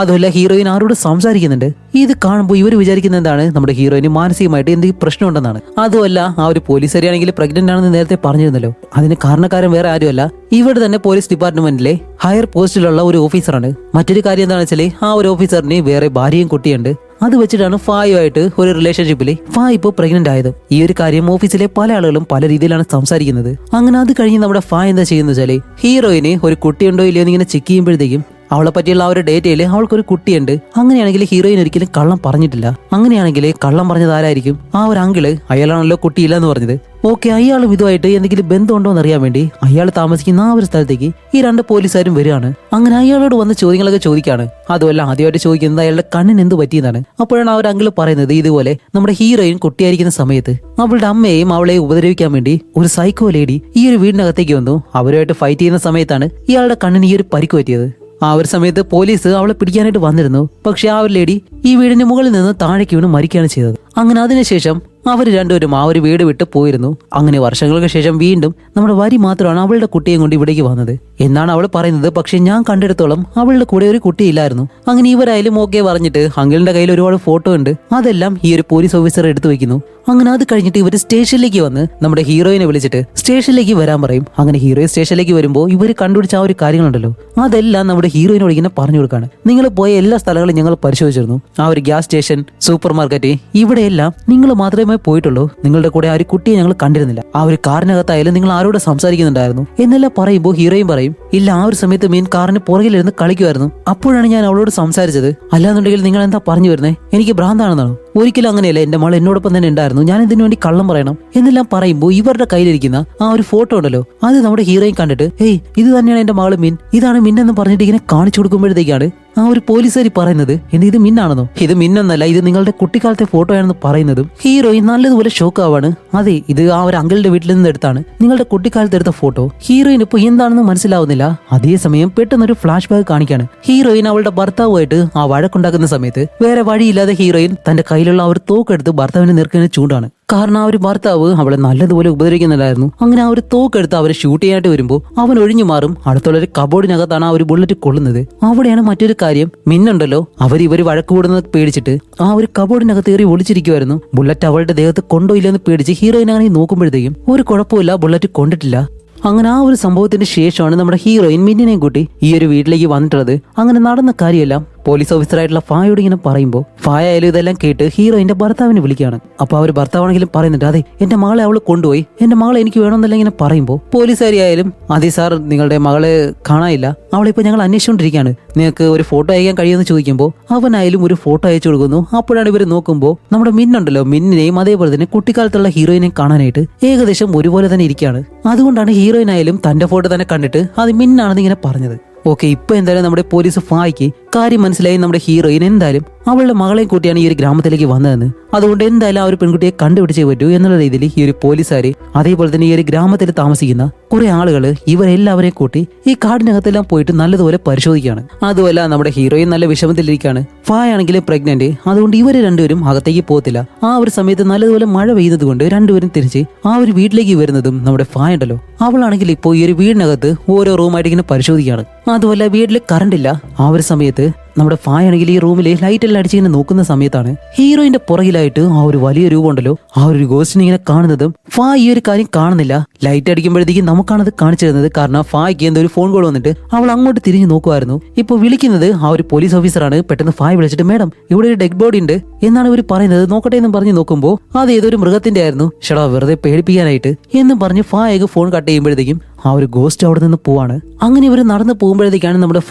അതുമല്ല ഹീറോയിൻ ആരോട് സംസാരിക്കുന്നുണ്ട്. ഇത് കാണുമ്പോൾ ഇവർ വിചാരിക്കുന്ന എന്താണ് നമ്മുടെ ഹീറോയിന് മാനസികമായിട്ട് എന്തെങ്കിലും പ്രശ്നമുണ്ടെന്നാണ്. അതുമല്ല ആ ഒരു പോലീസുകാരിയാണെങ്കിൽ പ്രഗ്നന്റ് ആണെന്ന് നേരത്തെ പറഞ്ഞിരുന്നല്ലോ. അതിന് കാരണക്കാരൻ വേറെ ആരുമല്ല ഇവിടെ തന്നെ പോലീസ് ഡിപ്പാർട്ട്മെന്റിലെ ഹയർ പോസ്റ്റിലുള്ള ഒരു ഓഫീസറാണ്. മറ്റൊരു കാര്യം എന്താണെന്ന് വെച്ചാൽ ആ ഒരു ഓഫീസറിന് വേറെ ഭാര്യയും കുട്ടിയുണ്ട്. അത് വെച്ചിട്ടാണ് ഫായുമായിട്ട് ഒരു റിലേഷൻഷിപ്പിൽ ഫാ ഇപ്പോൾ പ്രഗ്നന്റ് ആയത്. ഈ ഒരു കാര്യം ഓഫീസിലെ പല ആളുകളും പല രീതിയിലാണ് സംസാരിക്കുന്നത്. അങ്ങനെ അത് കഴിഞ്ഞ് നമ്മുടെ ഫാ എന്താ ചെയ്യുന്ന വെച്ചാല് ഹീറോയിന് ഒരു കുട്ടിയുണ്ടോ ഇല്ലയോ എന്ന് ഇങ്ങനെ ചെക്ക് ചെയ്യുമ്പോഴത്തേക്കും അവളെ പറ്റിയുള്ള ആ ഒരു ഡേറ്റയിൽ അവൾക്കൊരു കുട്ടിയുണ്ട്. അങ്ങനെയാണെങ്കിൽ ഹീറോയിൻ ഒരിക്കലും കള്ളം പറഞ്ഞിട്ടില്ല. അങ്ങനെയാണെങ്കിൽ കള്ളം പറഞ്ഞത് ആരായിരിക്കും? ആ ഒരു അങ്കിള്. അയാളാണല്ലോ കുട്ടിയില്ല എന്ന് പറഞ്ഞത്. ഓക്കെ, അയാളും ഇതുമായിട്ട് എന്തെങ്കിലും ബന്ധമുണ്ടോ എന്ന് അറിയാൻ വേണ്ടി അയാൾ താമസിക്കുന്ന ആ ഒരു സ്ഥലത്തേക്ക് ഈ 2 പോലീസുകാരും വരികയാണ്. അങ്ങനെ അയാളോട് വന്ന് ചോദ്യങ്ങളൊക്കെ ചോദിക്കാണ്. അതുമല്ല ആദ്യമായിട്ട് ചോദിക്കുന്നത് അയാളുടെ കണ്ണിന് എന്ത് പറ്റിയെന്നാണ്. അപ്പോഴാണ് ആ ഒരു അങ്കിള് പറയുന്നത് ഇതുപോലെ നമ്മുടെ ഹീറോയിൻ കുട്ടിയായിരിക്കുന്ന സമയത്ത് അവളുടെ അമ്മയെയും അവളെ ഉപദ്രവിക്കാൻ വേണ്ടി ഒരു സൈക്കോ ലേഡി ഈ ഒരു വീടിനകത്തേക്ക് വന്നു. അവരുമായിട്ട് ഫൈറ്റ് ചെയ്യുന്ന സമയത്താണ് ഇയാളുടെ കണ്ണിന് ഈ ഒരു പരിക്ക് പറ്റിയത്. ആ ഒരു സമയത്ത് പോലീസ് അവളെ പിടിക്കാനായിട്ട് വന്നിരുന്നു. പക്ഷെ ആ ഒരു ലേഡി ഈ വീടിന്റെ മുകളിൽ നിന്ന് താഴേക്ക് വീണ് മരിക്കുകയാണ് ചെയ്തത്. അങ്ങനെ അതിനുശേഷം അവർ രണ്ടുപേരും ആ ഒരു വീട് വിട്ട് പോയിരുന്നു. അങ്ങനെ വർഷങ്ങൾക്ക് ശേഷം വീണ്ടും നമ്മുടെ വരി മാത്രമാണ് അവളുടെ കുട്ടിയെ കൊണ്ട് ഇവിടേക്ക് വന്നത് എന്നാണ് അവൾ പറയുന്നത്. പക്ഷെ ഞാൻ കണ്ടെടുത്തോളം അവളുടെ കൂടെ ഒരു കുട്ടിയില്ലായിരുന്നു. അങ്ങനെ ഇവരായാലും ഓക്കെ പറഞ്ഞിട്ട് അങ്കിളിന്റെ കയ്യിൽ ഒരുപാട് ഫോട്ടോ ഉണ്ട്. അതെല്ലാം ഈ ഒരു പോലീസ് ഓഫീസർ എടുത്തു വെക്കുന്നു. അങ്ങനെ അത് കഴിഞ്ഞിട്ട് ഇവർ സ്റ്റേഷനിലേക്ക് വന്ന് നമ്മുടെ ഹീറോയിനെ വിളിച്ചിട്ട് സ്റ്റേഷനിലേക്ക് വരാൻ പറയും. അങ്ങനെ ഹീറോയിൻ സ്റ്റേഷനിലേക്ക് വരുമ്പോൾ ഇവർ കണ്ടുപിടിച്ച ആ ഒരു കാര്യങ്ങളുണ്ടല്ലോ അതെല്ലാം നമ്മുടെ ഹീറോയിനോട് ഇങ്ങനെ പറഞ്ഞു കൊടുക്കാണ്. നിങ്ങൾ പോയ എല്ലാ സ്ഥലങ്ങളും ഞങ്ങൾ പരിശോധിച്ചിരുന്നു. ആ ഒരു ഗ്യാസ് സ്റ്റേഷൻ, സൂപ്പർ മാർക്കറ്റ്, ഇവിടെയെല്ലാം നിങ്ങൾ മാത്രമേ പോയിട്ടുള്ളൂ. നിങ്ങളുടെ കൂടെ ആ ഒരു കുട്ടിയെ ഞങ്ങൾ കണ്ടിരുന്നില്ല. ആ ഒരു കാറിനകത്തായാലും നിങ്ങൾ ആരോട് സംസാരിക്കുന്നുണ്ടായിരുന്നു എന്നെല്ലാം പറയുമ്പോൾ ഹീറോയിൻ പറയും ഇല്ല, ആ ഒരു സമയത്ത് മീൻ കാറിന് പുറകിലിരുന്ന് കളിക്കുമായിരുന്നു. അപ്പോഴാണ് ഞാൻ അവളോട് സംസാരിച്ചത്. അല്ലാന്നുണ്ടെങ്കിൽ നിങ്ങൾ എന്താ പറഞ്ഞു വരുന്നത്? എനിക്ക് ഭ്രാന്താണെന്നാണോ? ഒരിക്കലും അങ്ങനെയല്ല, എന്റെ മകൾ എന്നോടൊപ്പം തന്നെ ഉണ്ടായിരുന്നു. ഞാൻ ഇതിനു വേണ്ടി കള്ളം പറയണം എന്നെല്ലാം പറയുമ്പോൾ ഇവരുടെ കയ്യിലിരിക്കുന്ന ആ ഒരു ഫോട്ടോ ഉണ്ടല്ലോ അത് നമ്മുടെ ഹീറോയിൻ കണ്ടിട്ട് ഏയ് ഇത് തന്നെയാണ് എന്റെ മകള് മിൻ, ഇതാണ് മിന്നെന്ന് പറഞ്ഞിട്ട് ഇങ്ങനെ കാണിച്ചു കൊടുക്കുമ്പോഴത്തേക്കാണ് ആ ഒരു പോലീസുകാരി പറയുന്നത് ഇത് മിന്നാണെന്നോ? ഇത് മിന്നൊന്നല്ല, ഇത് നിങ്ങളുടെ കുട്ടിക്കാലത്തെ ഫോട്ടോ ആണെന്ന് പറയുന്നതും ഹീറോയിൻ നല്ലതുപോലെ ഷോക്ക് ആവാണ്. അതെ, ഇത് ആ ഒരു അങ്കിളുടെ വീട്ടിൽ നിന്ന് എടുത്താണ്, നിങ്ങളുടെ കുട്ടിക്കാലത്ത് എടുത്ത ഫോട്ടോ. ഹീറോയിൻ ഇപ്പൊ എന്താണെന്ന് മനസ്സിലാവുന്നില്ല. അതേസമയം പെട്ടെന്നൊരു ഫ്ലാഷ് ബാക്ക് കാണിക്കാണ്. ഹീറോയിൻ അവളുടെ ഭർത്താവുമായിട്ട് ആ വഴക്കുണ്ടാക്കുന്ന സമയത്ത് വേറെ വഴിയില്ലാതെ ഹീറോയിൻ തന്റെ കയ്യിലുള്ള ആ ഒരു തോക്കെടുത്ത് ഭർത്താവിനെ നേർക്കുന്ന ചൂണ്ടാണ്. കാരണം ആ ഒരു ഭർത്താവ് അവളെ നല്ലതുപോലെ ഉപദ്രവിക്കുന്നുണ്ടായിരുന്നു. അങ്ങനെ ആ ഒരു തോക്കെടുത്ത് അവരെ ഷൂട്ട് ചെയ്യാനായിട്ട് വരുമ്പോൾ അവൻ ഒഴിഞ്ഞു മാറും. അടുത്തുള്ള ഒരു കബോർഡിനകത്താണ് ആ ഒരു ബുള്ളറ്റ് കൊള്ളുന്നത്. അവിടെയാണ് മറ്റൊരു കാര്യം, മിന്നുണ്ടല്ലോ ഇവര് വഴക്ക് കൂടുന്നത് പേടിച്ചിട്ട് ആ ഒരു കബോർഡിനകത്ത് കയറി ഒളിച്ചിരിക്കുമായിരുന്നു. ബുള്ളറ്റ് അവളുടെ ദേഹത്ത് കൊണ്ടോ ഇല്ലെന്ന് പേടിച്ച് ഹീറോയിൻ അങ്ങനെ നോക്കുമ്പോഴത്തേക്കും ഒരു കുഴപ്പമില്ല, ബുള്ളറ്റ് കൊണ്ടിട്ടില്ല. അങ്ങനെ ആ ഒരു സംഭവത്തിന് ശേഷമാണ് നമ്മുടെ ഹീറോയിൻ മിന്നിനെയും കൂട്ടി ഈ ഒരു വീട്ടിലേക്ക് വന്നിട്ടുള്ളത്. അങ്ങനെ നടന്ന കാര്യമെല്ലാം പോലീസ് ഓഫീസറായിട്ടുള്ള ഫായോട് ഇങ്ങനെ പറയുമ്പോൾ ഫായ ആയാലും ഇതെല്ലാം കേട്ട് ഹീറോയിന്റെ ഭർത്താവിനെ വിളിക്കുകയാണ്. അപ്പൊ ആ ഒരു ഭർത്താവാണെങ്കിലും പറയുന്നുണ്ട് അതെ എന്റെ മകളെ അവള് കൊണ്ടുപോയി, എന്റെ മകളെ എനിക്ക് വേണമെന്നല്ല ഇങ്ങനെ പറയുമ്പോൾ പോലീസുകാരി ആയാലും അതെ സാർ നിങ്ങളുടെ മകളെ കാണാനില്ല, അവളിപ്പോ ഞങ്ങൾ അന്വേഷിച്ചുകൊണ്ടിരിക്കുകയാണ്, നിങ്ങൾക്ക് ഒരു ഫോട്ടോ അയക്കാൻ കഴിയുമെന്ന് ചോദിക്കുമ്പോൾ അവനായാലും ഒരു ഫോട്ടോ അയച്ചു കൊടുക്കുന്നു. അപ്പോഴാണ് ഇവർ നോക്കുമ്പോൾ നമ്മുടെ മിന്നുണ്ടല്ലോ മിന്നിനെയും അതേപോലെ തന്നെ കുട്ടിക്കാലത്തുള്ള ഹീറോയിനെയും കാണാനായിട്ട് ഏകദേശം ഒരുപോലെ തന്നെ ഇരിക്കുകയാണ്. അതുകൊണ്ടാണ് ഹീറോയിൻ ആയാലും തന്റെ ഫോട്ടോ തന്നെ കണ്ടിട്ട് അത് മിന്നാണെന്ന് ഇങ്ങനെ പറഞ്ഞത്. ഓക്കെ, ഇപ്പൊ എന്തായാലും നമ്മുടെ പോലീസ് ഫായ്ക്ക് കാര്യം മനസ്സിലായി. നമ്മുടെ ഹീറോയിൻ എന്തായാലും അവളുടെ മകളെയും കൂട്ടിയാണ് ഈ ഒരു ഗ്രാമത്തിലേക്ക് വന്നതെന്ന്. അതുകൊണ്ട് എന്തായാലും ആ ഒരു പെൺകുട്ടിയെ കണ്ടുപിടിച്ചേ പറ്റൂ എന്നുള്ള രീതിയിൽ ഈ ഒരു പോലീസുകാര് അതേപോലെ തന്നെ ഈ ഒരു ഗ്രാമത്തിൽ താമസിക്കുന്ന കുറെ ആളുകള് ഇവരെല്ലാവരെയും കൂട്ടി ഈ കാടിനകത്തെല്ലാം പോയിട്ട് നല്ലതുപോലെ പരിശോധിക്കുകയാണ്. അതുമല്ല നമ്മുടെ ഹീറോയിൻ നല്ല വിഷമത്തിലിരിക്കുകയാണ്. ഫായ് ആണെങ്കിലും പ്രഗ്നന്റ്. അതുകൊണ്ട് ഇവര് രണ്ടുപേരും അകത്തേക്ക് പോകത്തില്ല. ആ ഒരു സമയത്ത് നല്ലതുപോലെ മഴ പെയ്യുന്നത് കൊണ്ട് രണ്ടുപേരും തിരിച്ച് ആ ഒരു വീട്ടിലേക്ക് വരുന്നതും നമ്മുടെ ഫായ് ഉണ്ടല്ലോ അവളാണെങ്കിൽ ഇപ്പോൾ ഈ ഒരു വീടിനകത്ത് ഓരോ റൂമായിട്ട് ഇങ്ങനെ പരിശോധിക്കുകയാണ്. അതുമല്ല വീട്ടിൽ കറണ്ട് ഇല്ല. ആ ഒരു സമയത്ത് നമ്മുടെ ഫായ് ആണെങ്കിൽ ഈ റൂമിൽ ലൈറ്റ് എല്ലാം അടിച്ചിങ്ങനെ നോക്കുന്ന സമയത്താണ് ഹീറോയിന്റെ പുറകിലായിട്ട് ആ ഒരു വലിയ രൂപം ഉണ്ടല്ലോ ആ ഒരു ഗോസ്റ്റിനെ ഇങ്ങനെ കാണുന്നതും ഫായ് ഈ ഒരു കാര്യം കാണുന്നില്ല. ലൈറ്റ് അടിക്കുമ്പോഴത്തേക്കും നമുക്കാണത് കാണിച്ചു തരുന്നത്. കാരണം ഫായ്ക്ക് എന്തോ ഒരു ഫോൺ കോൾ വന്നിട്ട് അവൾ അങ്ങോട്ട് തിരിഞ്ഞു നോക്കുമായിരുന്നു. ഇപ്പൊ വിളിക്കുന്നത് ആ ഒരു പോലീസ് ഓഫീസറാണ്. പെട്ടെന്ന് ഫായ് വിളിച്ചിട്ട് മേഡം ഇവിടെ ഒരു ഡെഡ് ബോഡി ഉണ്ട് എന്നാണ് ഇവർ പറയുന്നത്. നോക്കട്ടെ എന്ന് പറഞ്ഞ് നോക്കുമ്പോൾ അത് ഏതൊരു മൃഗത്തിന്റെ ആയിരുന്നു. ഷടാ വെറുതെ പേടിപ്പിക്കാനായിട്ട് എന്നും പറഞ്ഞ് ഫായ് ഫോൺ കട്ട് ചെയ്യുമ്പോഴത്തേക്കും ആ ഒരു ഗോസ്റ്റ് അവിടെ നിന്ന് പോവാണ്. അങ്ങനെ ഇവർ നടന്നു പോകുമ്പോഴത്തേക്കാണ് നമ്മുടെ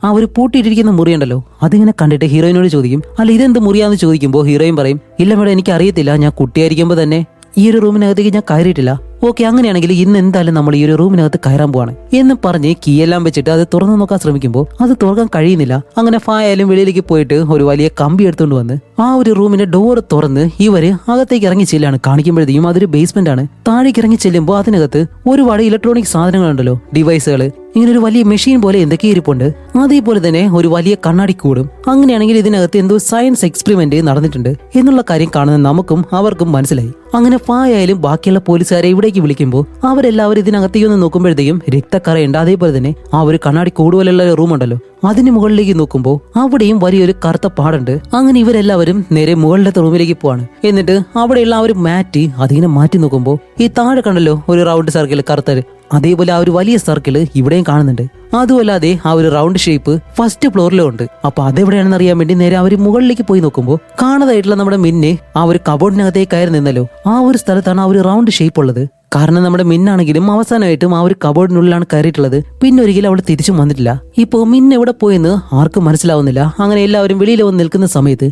ആ ഒരു പൂട്ടിയിട്ടിരിക്കുന്ന മുറിയുണ്ടല്ലോ അതിങ്ങനെ കണ്ടിട്ട് ഹീറോയിനോട് ചോദിക്കും അല്ല ഇതെന്ത് മുറിയാന്ന് ചോദിക്കുമ്പോൾ ഹീറോയിൻ പറയും ഇല്ല മേഡം എനിക്ക് അറിയത്തില്ല, ഞാൻ കുട്ടിയായിരിക്കുമ്പോൾ തന്നെ ഈ ഒരു റൂമിനകത്തേക്ക് ഞാൻ കയറിയിട്ടില്ല. ഓക്കെ, അങ്ങനെയാണെങ്കിൽ ഇന്ന് എന്തായാലും നമ്മൾ ഈ ഒരു റൂമിനകത്ത് കയറാൻ പോവാണ് എന്ന് പറഞ്ഞ് കീയെല്ലാം വെച്ചിട്ട് അത് തുറന്നു നോക്കാൻ ശ്രമിക്കുമ്പോൾ അത് തുറക്കാൻ കഴിയുന്നില്ല. അങ്ങനെ ഫായാലും വെളിയിലേക്ക് പോയിട്ട് ഒരു വലിയ കമ്പി എടുത്തുകൊണ്ട് വന്ന് ആ ഒരു റൂമിന്റെ ഡോർ തുറന്ന് ഇവര് അകത്തേക്ക് ഇറങ്ങി ചെല്ലാണ്. കാണിക്കുമ്പോഴത്തേക്കും അതൊരു ബേസ്മെന്റ് ആണ്. താഴേക്ക് ഇറങ്ങി ചെല്ലുമ്പോൾ അതിനകത്ത് ഒരുപാട് ഇലക്ട്രോണിക് സാധനങ്ങളുണ്ടല്ലോ, ഡിവൈസുകൾ, ഇങ്ങനെ ഒരു വലിയ മെഷീൻ പോലെ എന്തൊക്കെ ഇരിപ്പുണ്ട്. അതേപോലെ തന്നെ ഒരു വലിയ കണ്ണാടിക്കൂടും. അങ്ങനെയാണെങ്കിൽ ഇതിനകത്ത് എന്തോ സയൻസ് എക്സ്പെരിമെന്റ് നടന്നിട്ടുണ്ട് എന്നുള്ള കാര്യം കാണുന്ന നമുക്കും അവർക്കും മനസ്സിലായി. അങ്ങനെ ഫായാലും ബാക്കിയുള്ള പോലീസുകാരെ ഇവിടേക്ക് വിളിക്കുമ്പോൾ അവരെല്ലാവരും ഇതിനകത്തേക്ക് ഒന്ന് നോക്കുമ്പോഴത്തേക്കും രക്തക്കറയുണ്ട്. അതേപോലെ തന്നെ ആ ഒരു കണ്ണാടി കൂടുപോലുള്ള റൂം ഉണ്ടല്ലോ അതിന് മുകളിലേക്ക് നോക്കുമ്പോൾ അവിടെയും വലിയൊരു കറുത്ത പാടുണ്ട്. അങ്ങനെ ഇവരെല്ലാവരും നേരെ മുകളിലത്തെ റൂമിലേക്ക് പോവാണ്. എന്നിട്ട് അവിടെയുള്ള ആ ഒരു മാറ്റ് അതിങ്ങനെ മാറ്റി നോക്കുമ്പോൾ ഈ താഴെ കണ്ടല്ലോ ഒരു റൗണ്ട് സർക്കിൾ കറുത്തത്, അതേപോലെ ആ ഒരു വലിയ സർക്കിള് ഇവിടെയും കാണുന്നുണ്ട്. അതുമല്ലാതെ ആ ഒരു റൗണ്ട് ഷേപ്പ് ഫസ്റ്റ് ഫ്ലോറിലും ഉണ്ട്. അപ്പൊ അതെവിടെയാണെന്ന് അറിയാൻ വേണ്ടി നേരെ അവർ മുകളിലേക്ക് പോയി നോക്കുമ്പോൾ കാണാതായിട്ടുള്ള നമ്മുടെ മിന്നെ ആ ഒരു കബോർഡിനകത്തേക്ക് കയറി നിന്നല്ലോ. ആ ഒരു സ്ഥലത്താണ് ആ ഒരു റൗണ്ട് ഷേപ്പ് ഉള്ളത്. കാരണം നമ്മുടെ മിന്നാണെങ്കിലും അവസാനമായിട്ടും ആ ഒരു കബോർഡിനുള്ളിലാണ് കയറിയിട്ടുള്ളത്. പിന്നെ ഒരിക്കലും അവൾ തിരിച്ചും വന്നിട്ടില്ല. ഇപ്പോ മിന്ന് എവിടെ പോയെന്ന് ആർക്കും മനസ്സിലാവുന്നില്ല. അങ്ങനെ എല്ലാവരും വെളിയിൽ വന്ന് നിൽക്കുന്ന സമയത്ത്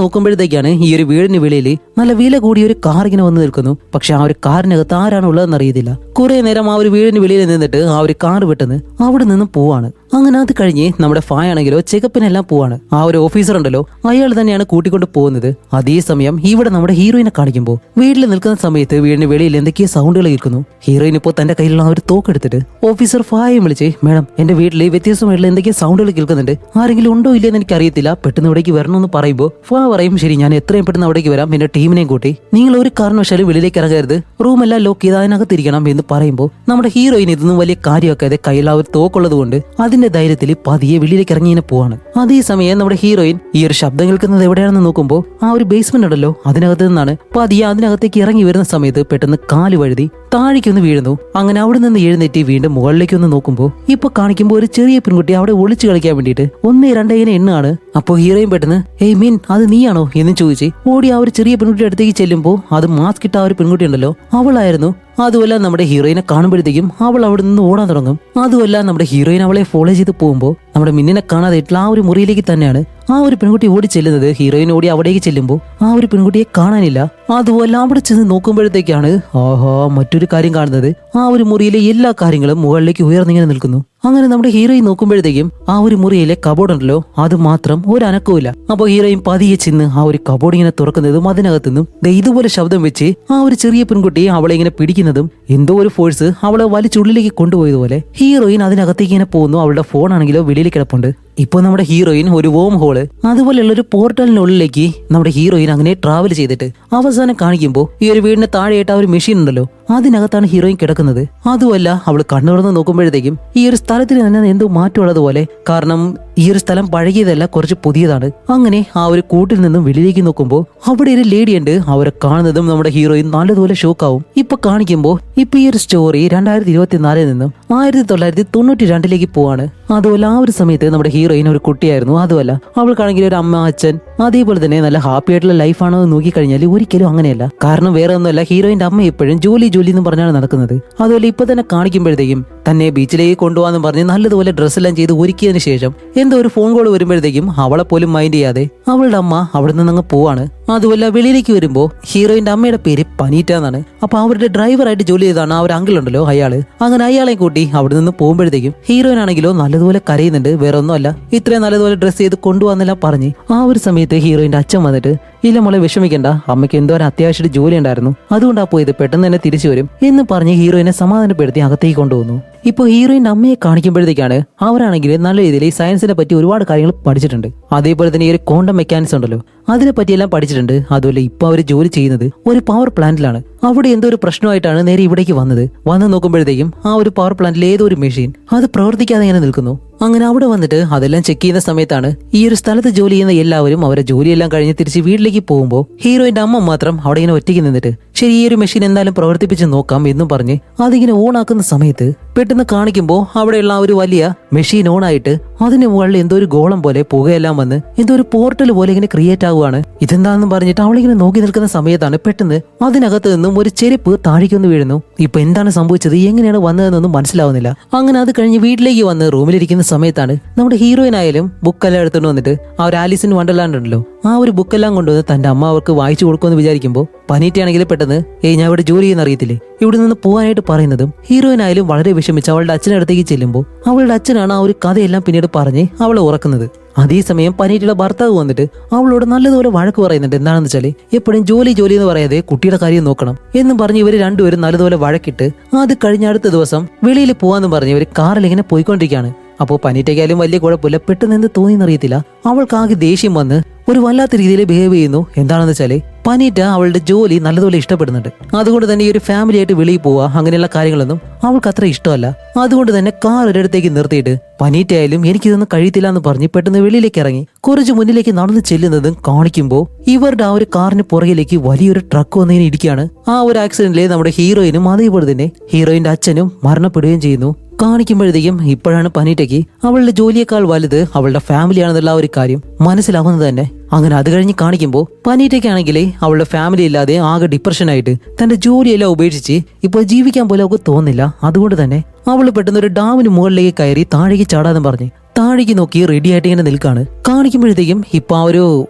നോക്കുമ്പോഴത്തേക്കാണ് ഈ ഒരു വീടിന് വെളിയിൽ നല്ല വില കൂടിയ ഒരു കാർ ഇങ്ങനെ വന്ന് നിൽക്കുന്നു. പക്ഷെ ആ ഒരു കാറിനകത്ത് ആരാണ് ഉള്ളതെന്ന് അറിയത്തില്ല. കുറെ നേരം ആ ഒരു വീടിന് വെളിയിൽ നിന്നിട്ട് ആ ഒരു കാർ പെട്ടെന്ന് അവിടെ നിന്ന് പോവാണ്. അങ്ങനെ അത് കഴിഞ്ഞ് നമ്മുടെ ആണെങ്കിലോ ചെക്കപ്പിനെല്ലാം പോവാണ്. ആ ഒരു ഓഫീസർ ഉണ്ടല്ലോ, അയാൾ തന്നെയാണ് കൂട്ടിക്കൊണ്ട് പോകുന്നത്. അതേസമയം ഇവിടെ നമ്മുടെ ഹീറോയിനെ കാണിക്കുമ്പോൾ വീട്ടിൽ നിൽക്കുന്ന സമയത്ത് വീടിന് വെളിയിൽ എന്തൊക്കെയോ സൗണ്ടുകൾ കേൾക്കുന്നു. ഹീറോയിൻ ഇപ്പോൾ തന്റെ കയ്യിലുള്ള ആ ഒരു തോക്കെടുത്തിട്ട് ഓഫീസർ ഫായെ വിളിച്ച്, മേഡം എന്റെ വീട്ടിൽ വ്യത്യസ്തമായിട്ടുള്ള എന്തൊക്കെയോ സൗണ്ടുകൾ കേൾക്കുന്നുണ്ട്, ആരെങ്കിലും ഉണ്ടോ ഇല്ലെന്ന് എനിക്ക് അറിയത്തില്ല, പെട്ടെന്ന് ഇവിടേക്ക് വരണമെന്ന് പറയുമ്പോൾ പറയും, ശരി ഞാൻ എത്രയും പെട്ടെന്ന് അവിടേക്ക് വരാം, എന്റെ ടീമിനെയും കൂട്ടി, നിങ്ങൾ ഒരു കാരണവശാലും വെളിയിലേക്ക് ഇറങ്ങരുത്, റൂമെല്ലാം ലോക്ക് ചെയ്ത് അതിനകത്തിരിക്കണം എന്ന് പറയുമ്പോൾ നമ്മുടെ ഹീറോയിൻ ഇതൊന്നും വലിയ കാര്യമാക്കാതെ കയ്യിൽ ആ ഒരു തോക്കുള്ളത് കൊണ്ട് അതിന്റെ ധൈര്യത്തിൽ പതിയെ വെളിയിലേക്ക് ഇറങ്ങിങ്ങനെ പോവാണ്. അതേസമയം നമ്മുടെ ഹീറോയിൻ ഈ ഒരു ശബ്ദം കേൾക്കുന്നത് എവിടെയാണെന്ന് നോക്കുമ്പോൾ ആ ഒരു ബേസ്മെന്റ് ഉണ്ടല്ലോ, അതിനകത്ത് നിന്നാണ് പതിയെ അതിനകത്തേക്ക് ഇറങ്ങി വരുന്ന സമയത്ത് പെട്ടെന്ന് കാല് വഴുതി താഴേക്കൊന്ന് വീഴുന്നു. അങ്ങനെ അവിടെ നിന്ന് എഴുന്നേറ്റ് വീണ്ടും മുകളിലേക്ക് ഒന്ന് നോക്കുമ്പോൾ ഇപ്പൊ കാണിക്കുമ്പോൾ ഒരു ചെറിയ പെൺകുട്ടി അവിടെ ഒളിച്ചു കളിക്കാൻ വേണ്ടിയിട്ട് 1, 2 ഇങ്ങനെ എണ്ണാണ്. അപ്പോൾ ഹീറോയിൻ പെട്ടെന്ന് ഏയ് മീൻ അത് നീയാണോ എന്ന് ചോദിച്ച് ഓടി ആ ഒരു ചെറിയ പെൺകുട്ടിയുടെ അടുത്തേക്ക് ചെല്ലുമ്പോൾ അത് മാസ്ക് ഇട്ട ആ ഒരു പെൺകുട്ടി ഉണ്ടല്ലോ അവളായിരുന്നു. അതുമല്ല നമ്മുടെ ഹീറോയിനെ കാണുമ്പോഴത്തേക്കും അവൾ അവിടെ നിന്ന് ഓടാൻ തുടങ്ങും. അതുമല്ല നമ്മുടെ ഹീറോയിൻ അവളെ ഫോളോ ചെയ്ത് പോകുമ്പോൾ നമ്മുടെ മിന്നിനെ കാണാതായിട്ടുള്ള ആ ഒരു മുറിയിലേക്ക് തന്നെയാണ് ആ ഒരു പെൺകുട്ടി ഓടി ചെല്ലുന്നത്. ഹീറോയിൻ ഓടി അവിടേക്ക് ചെല്ലുമ്പോൾ ആ ഒരു പെൺകുട്ടിയെ കാണാനില്ല. അതുമല്ല അവിടെ ചെന്ന് നോക്കുമ്പോഴത്തേക്കാണ് മറ്റൊരു കാര്യം കാണുന്നത്. ആ ഒരു മുറിയിലെ എല്ലാ കാര്യങ്ങളും മുകളിലേക്ക് ഉയർന്നിങ്ങനെ നിൽക്കുന്നു. അങ്ങനെ നമ്മുടെ ഹീറോയിൻ നോക്കുമ്പോഴത്തേക്കും ആ ഒരു മുറിയിലെ കബോർഡ് ഉണ്ടല്ലോ, അത് മാത്രം ഒരു അനക്കവുമില്ല. അപ്പൊ ഹീറോയിൻ പതിയെ ചെന്ന് ആ ഒരു കബോർഡ് ഇങ്ങനെ തുറക്കുന്നതും അതിനകത്തുനിന്നും ഇതുപോലെ ശബ്ദം വെച്ച് ആ ഒരു ചെറിയ പെൺകുട്ടി അവളെ ഇങ്ങനെ പിടിക്കുന്നതും എന്തോ ഒരു ഫോഴ്സ് അവളെ വലിച്ചുള്ളിലേക്ക് കൊണ്ടുപോയതുപോലെ ഹീറോയിൻ അതിനകത്തേക്ക് ഇങ്ങനെ പോകുന്നു. അവളുടെ ഫോൺ ആണെങ്കിലോ വെളിയിൽ കിടപ്പുണ്ട്. ഇപ്പൊ നമ്മുടെ ഹീറോയിൻ ഒരു വോം ഹോള് അതുപോലെയുള്ള ഒരു പോർട്ടലിനുള്ളിലേക്ക് നമ്മുടെ ഹീറോയിൻ അങ്ങനെ ട്രാവൽ ചെയ്തിട്ട് അവസാനം കാണിക്കുമ്പോൾ ഈ ഒരു വീടിന് താഴെയായിട്ട് ആ ഒരു മെഷീൻ ഉണ്ടല്ലോ, അതിനകത്താണ് ഹീറോയിൻ കിടക്കുന്നത്. അതുമല്ല അവൾ കണ്ണു തുറന്ന് നോക്കുമ്പോഴത്തേക്കും ഈ ഒരു സ്ഥലത്തിന് തന്നെ എന്തോ മാറ്റമുള്ളതുപോലെ, കാരണം ഈ ഒരു സ്ഥലം പഴകിയതല്ല, കുറച്ച് പുതിയതാണ്. അങ്ങനെ ആ ഒരു കൂട്ടിൽ നിന്നും വെളിയിലേക്ക് നോക്കുമ്പോൾ അവിടെ ഒരു ലേഡി ഉണ്ട്. അവരെ കാണുന്നതും നമ്മുടെ ഹീറോയിൻ നല്ലതുപോലെ ഷോക്കാവും. ഇപ്പൊ കാണിക്കുമ്പോൾ ഇപ്പൊ ഈ ഒരു സ്റ്റോറി 2024 നിന്നും 1992 പോവാണ്. അതുമല്ല ആ ഒരു സമയത്ത് നമ്മുടെ ഹീറോയിൻ ഒരു കുട്ടിയായിരുന്നു. അതുമല്ല അവൾക്കാണെങ്കിൽ ഒരു അമ്മ, അച്ഛൻ, അതേപോലെ തന്നെ നല്ല ഹാപ്പി ആയിട്ടുള്ള ലൈഫാണോ എന്ന് നോക്കിക്കഴിഞ്ഞാൽ ഒരിക്കലും അങ്ങനെയല്ല. കാരണം വേറെ ഒന്നുമല്ല, ഹീറോയിന്റെ അമ്മ എപ്പോഴും ജോലി എന്ന് പറഞ്ഞാണ് നടക്കുന്നത്. അതുപോലെ ഇപ്പൊ തന്നെ കാണിക്കുമ്പോഴത്തേക്കും തന്നെ ബീച്ചിലേക്ക് കൊണ്ടുപോകാന്ന് പറഞ്ഞ് നല്ലതുപോലെ ഡ്രസ്സെല്ലാം ചെയ്ത് ഒരുക്കിയതിനു ശേഷം എന്തോ ഒരു ഫോൺ കോൾ വരുമ്പോഴത്തേക്കും അവളെ പോലും മൈൻഡ് ചെയ്യാതെ അവളുടെ അമ്മ അവിടെ നിന്ന് അങ്ങ് പോവാണ്. അതുമല്ല വെളിയിലേക്ക് വരുമ്പോ ഹീറോയിന്റെ അമ്മയുടെ പേര് പനീറ്റ എന്നാണ്. അപ്പൊ അവരുടെ ഡ്രൈവറായിട്ട് ജോലി ചെയ്താണ് ആ ഒരു അങ്കിൾ ഉണ്ടല്ലോ അയാള്. അങ്ങനെ അയാളെ കൂട്ടി അവിടെ നിന്ന് പോകുമ്പോഴത്തേക്കും ഹീറോയിൻ ആണെങ്കിലോ നല്ലതുപോലെ കരയുന്നുണ്ട്. വേറെ ഒന്നുമല്ല, ഇത്രയും നല്ലതുപോലെ ഡ്രസ്സ് ചെയ്ത് കൊണ്ടുപോകാന്നെല്ലാം പറഞ്ഞ് ആ ഒരു സമയത്ത് ഹീറോയിന്റെ അച്ഛൻ വന്നിട്ട്, ഇല്ല മോളെ വിഷമിക്കണ്ട, അമ്മയ്ക്ക് എന്തോ ഒരു അത്യാവശ്യമായിട്ട് ജോലി ഉണ്ടായിരുന്നു, അതുകൊണ്ടാ പോയത്, പെട്ടെന്ന് തന്നെ തിരിച്ചു വരും എന്ന് പറഞ്ഞ് ഹീറോയിനെ സമാധാനപ്പെടുത്തി അകത്തേക്ക് കൊണ്ടുപോകുന്നു. ഇപ്പോൾ ഹീറോയിന്റെ അമ്മയെ കാണിക്കുമ്പോഴത്തേക്കാണ് അവരാണെങ്കിൽ നല്ല രീതിയിൽ ഈ സയൻസിനെ പറ്റി ഒരുപാട് കാര്യങ്ങൾ പഠിച്ചിട്ടുണ്ട്. അതേപോലെ തന്നെ ഈ ഒരു ക്വാണ്ടം മെക്കാനിക്സ് ഉണ്ടല്ലോ, അതിനെ പറ്റിയെല്ലാം പഠിച്ചിട്ടുണ്ട്. അതുപോലെ ഇപ്പൊ അവർ ജോലി ചെയ്യുന്നത് ഒരു പവർ പ്ലാന്റിലാണ്. അവിടെ എന്തോ ഒരു പ്രശ്നമായിട്ടാണ് നേരെ ഇവിടേക്ക് വന്ന് നോക്കുമ്പോഴത്തേക്കും ആ ഒരു പവർ പ്ലാന്റിൽ ഏതോ ഒരു മെഷീൻ അത് പ്രവർത്തിക്കാതെ ഇങ്ങനെ നിൽക്കുന്നു. അങ്ങനെ അവിടെ വന്നിട്ട് അതെല്ലാം ചെക്ക് ചെയ്യുന്ന സമയത്താണ് ഈ ഒരു സ്ഥലത്ത് ജോലി ചെയ്യുന്ന എല്ലാവരും അവരെ ജോലിയെല്ലാം കഴിഞ്ഞ് തിരിച്ച് വീട്ടിലേക്ക് പോകുമ്പോൾ ഹീറോയിന്റെ അമ്മ മാത്രം അവിടെ ഇങ്ങനെ ഒറ്റയ്ക്ക് നിന്നിട്ട്, ശരി ഈ ഒരു മെഷീൻ എന്തായാലും പ്രവർത്തിപ്പിച്ച് നോക്കാം എന്നും പറഞ്ഞ് അതിങ്ങനെ ഓൺ ആക്കുന്ന സമയത്ത് പെട്ടെന്ന് കാണിക്കുമ്പോൾ അവിടെയുള്ള ആ ഒരു വലിയ മെഷീൻ ഓൺ ആയിട്ട് അതിന് മുകളിൽ എന്തോ ഒരു ഗോളം പോലെ പുകയെല്ലാം വന്ന് എന്തോ ഒരു പോർട്ടൽ പോലെ ഇങ്ങനെ ക്രിയേറ്റ് ആവുകയാണ്. ഇതെന്താണെന്ന് പറഞ്ഞിട്ട് അവളിങ്ങനെ നോക്കി നിൽക്കുന്ന സമയത്താണ് പെട്ടെന്ന് അതിനകത്ത് നിന്നും ഒരു ചെരുപ്പ് താഴേക്കൊന്ന് വീഴുന്നു. ഇപ്പൊ എന്താണ് സംഭവിച്ചത്, എങ്ങനെയാണ് വന്നതെന്നൊന്നും മനസ്സിലാവുന്നില്ല. അങ്ങനെ അത് കഴിഞ്ഞ് വീട്ടിലേക്ക് വന്ന് റൂമിലിരിക്കുന്ന സമയത്താണ് നമ്മുടെ ഹീറോയിൻ ആയാലും ബുക്കെല്ലാം എടുത്തുകൊണ്ട് വന്നിട്ട് ആ ഒരു ആലീസ് ഇൻ വണ്ടർലാൻഡ് ഉണ്ടല്ലോ, ആ ഒരു ബുക്കെല്ലാം കൊണ്ടുവന്ന് തന്റെ അമ്മ അവർക്ക് വായിച്ചു കൊടുക്കുമെന്ന് വിചാരിക്കുമ്പോൾ പനീറ്റയാണെങ്കിൽ പെട്ടെന്ന് ഞാൻ ഇവിടെ ജോലി ചെയ്യുന്ന അറിയത്തില്ലേ ഇവിടെ നിന്ന് പോകാനായിട്ട് പറയുന്നതും ഹീറോയിൻ ആയാലും വളരെ വിഷമിച്ച് അവളുടെ അച്ഛൻ്റെ അടുത്തേക്ക് ചെല്ലുമ്പോൾ അവളുടെ അച്ഛനാണ് ആ ഒരു കഥയെല്ലാം പിന്നീട് പറഞ്ഞ് അവളെ ഉറക്കുന്നത്. അതേസമയം പനീറ്റയുടെ ഭർത്താവ് വന്നിട്ട് അവളോട് നല്ലതുപോലെ വഴക്ക് പറയുന്നുണ്ട്. എന്താണെന്ന് വെച്ചാല് എപ്പോഴും ജോലി എന്ന് പറയാതെ കുട്ടിയുടെ കാര്യം നോക്കണം എന്നും പറഞ്ഞ് ഇവര് രണ്ടുപേരും നല്ലതുപോലെ വഴക്കിട്ട് അത് കഴിഞ്ഞ അടുത്ത ദിവസം വെളിയിൽ പോവാന്ന് പറഞ്ഞ് ഇവര് കാറിൽ ഇങ്ങനെ പോയിക്കൊണ്ടിരിക്കുകയാണ്. അപ്പോൾ പനീറ്റയ്ക്കായാലും വലിയ കുഴപ്പമില്ല. പെട്ടെന്ന് എന്ത് തോന്നിയെന്നറിയത്തില്ല, അവൾക്ക് ആകെ ദേഷ്യം വന്ന് ഒരു വല്ലാത്ത രീതിയിൽ ബിഹേവ് ചെയ്യുന്നു. എന്താണെന്ന് വെച്ചാല് പനീറ്റ അവളുടെ ജോലി നല്ലതുപോലെ ഇഷ്ടപ്പെടുന്നുണ്ട്. അതുകൊണ്ട് തന്നെ ഈ ഒരു ഫാമിലി ആയിട്ട് വെളിയിൽ പോവുക അങ്ങനെയുള്ള കാര്യങ്ങളൊന്നും അവൾക്ക് അത്ര ഇഷ്ടമല്ല. അതുകൊണ്ട് തന്നെ കാർ ഒരിടത്തേക്ക് നിർത്തിയിട്ട് പനീറ്റ ആയാലും എനിക്കിതൊന്നും കഴിയത്തില്ല എന്ന് പറഞ്ഞ് പെട്ടെന്ന് വെളിയിലേക്ക് ഇറങ്ങി കുറച്ച് മുന്നിലേക്ക് നടന്നു ചെല്ലുന്നതും കാണിക്കുമ്പോൾ ഇവരുടെ ആ ഒരു കാറിന് പുറകിലേക്ക് വലിയൊരു ട്രക്ക് വന്നതിന് ഇടിക്കുകയാണ്. ആ ഒരു ആക്സിഡന്റിലെ നമ്മുടെ ഹീറോയിനും അതേപോലെ തന്നെ ഹീറോയിന്റെ അച്ഛനും മരണപ്പെടുകയും ചെയ്യുന്നു. കാണിക്കുമ്പോഴത്തേക്കും ഇപ്പോഴാണ് പനീറ്റയ്ക്ക് അവളുടെ ജോലിയേക്കാൾ വലുത് അവളുടെ ഫാമിലിയാണെന്നുള്ള ഒരു കാര്യം മനസ്സിലാവുന്നത് തന്നെ. അങ്ങനെ അത് കഴിഞ്ഞ് കാണിക്കുമ്പോൾ പനീറ്റയ്ക്കാണെങ്കിൽ അവളുടെ ഫാമിലി ഇല്ലാതെ ആകെ ഡിപ്രഷനായിട്ട് തന്റെ ജോലിയെല്ലാം ഉപേക്ഷിച്ച് ഇപ്പോൾ ജീവിക്കാൻ പോലും അവൾക്ക് തോന്നില്ല. അതുകൊണ്ട് തന്നെ അവൾ പെട്ടെന്ന് ഒരു ഡാമിന് മുകളിലേക്ക് കയറി താഴേക്ക് ചാടാന്ന് പറഞ്ഞ് താഴേക്ക് നോക്കി റെഡി ആയിട്ട് ഇങ്ങനെ നിൽക്കാണ്. കാണിക്കുമ്പോഴത്തേക്കും ഇപ്പൊ ആ ഒരു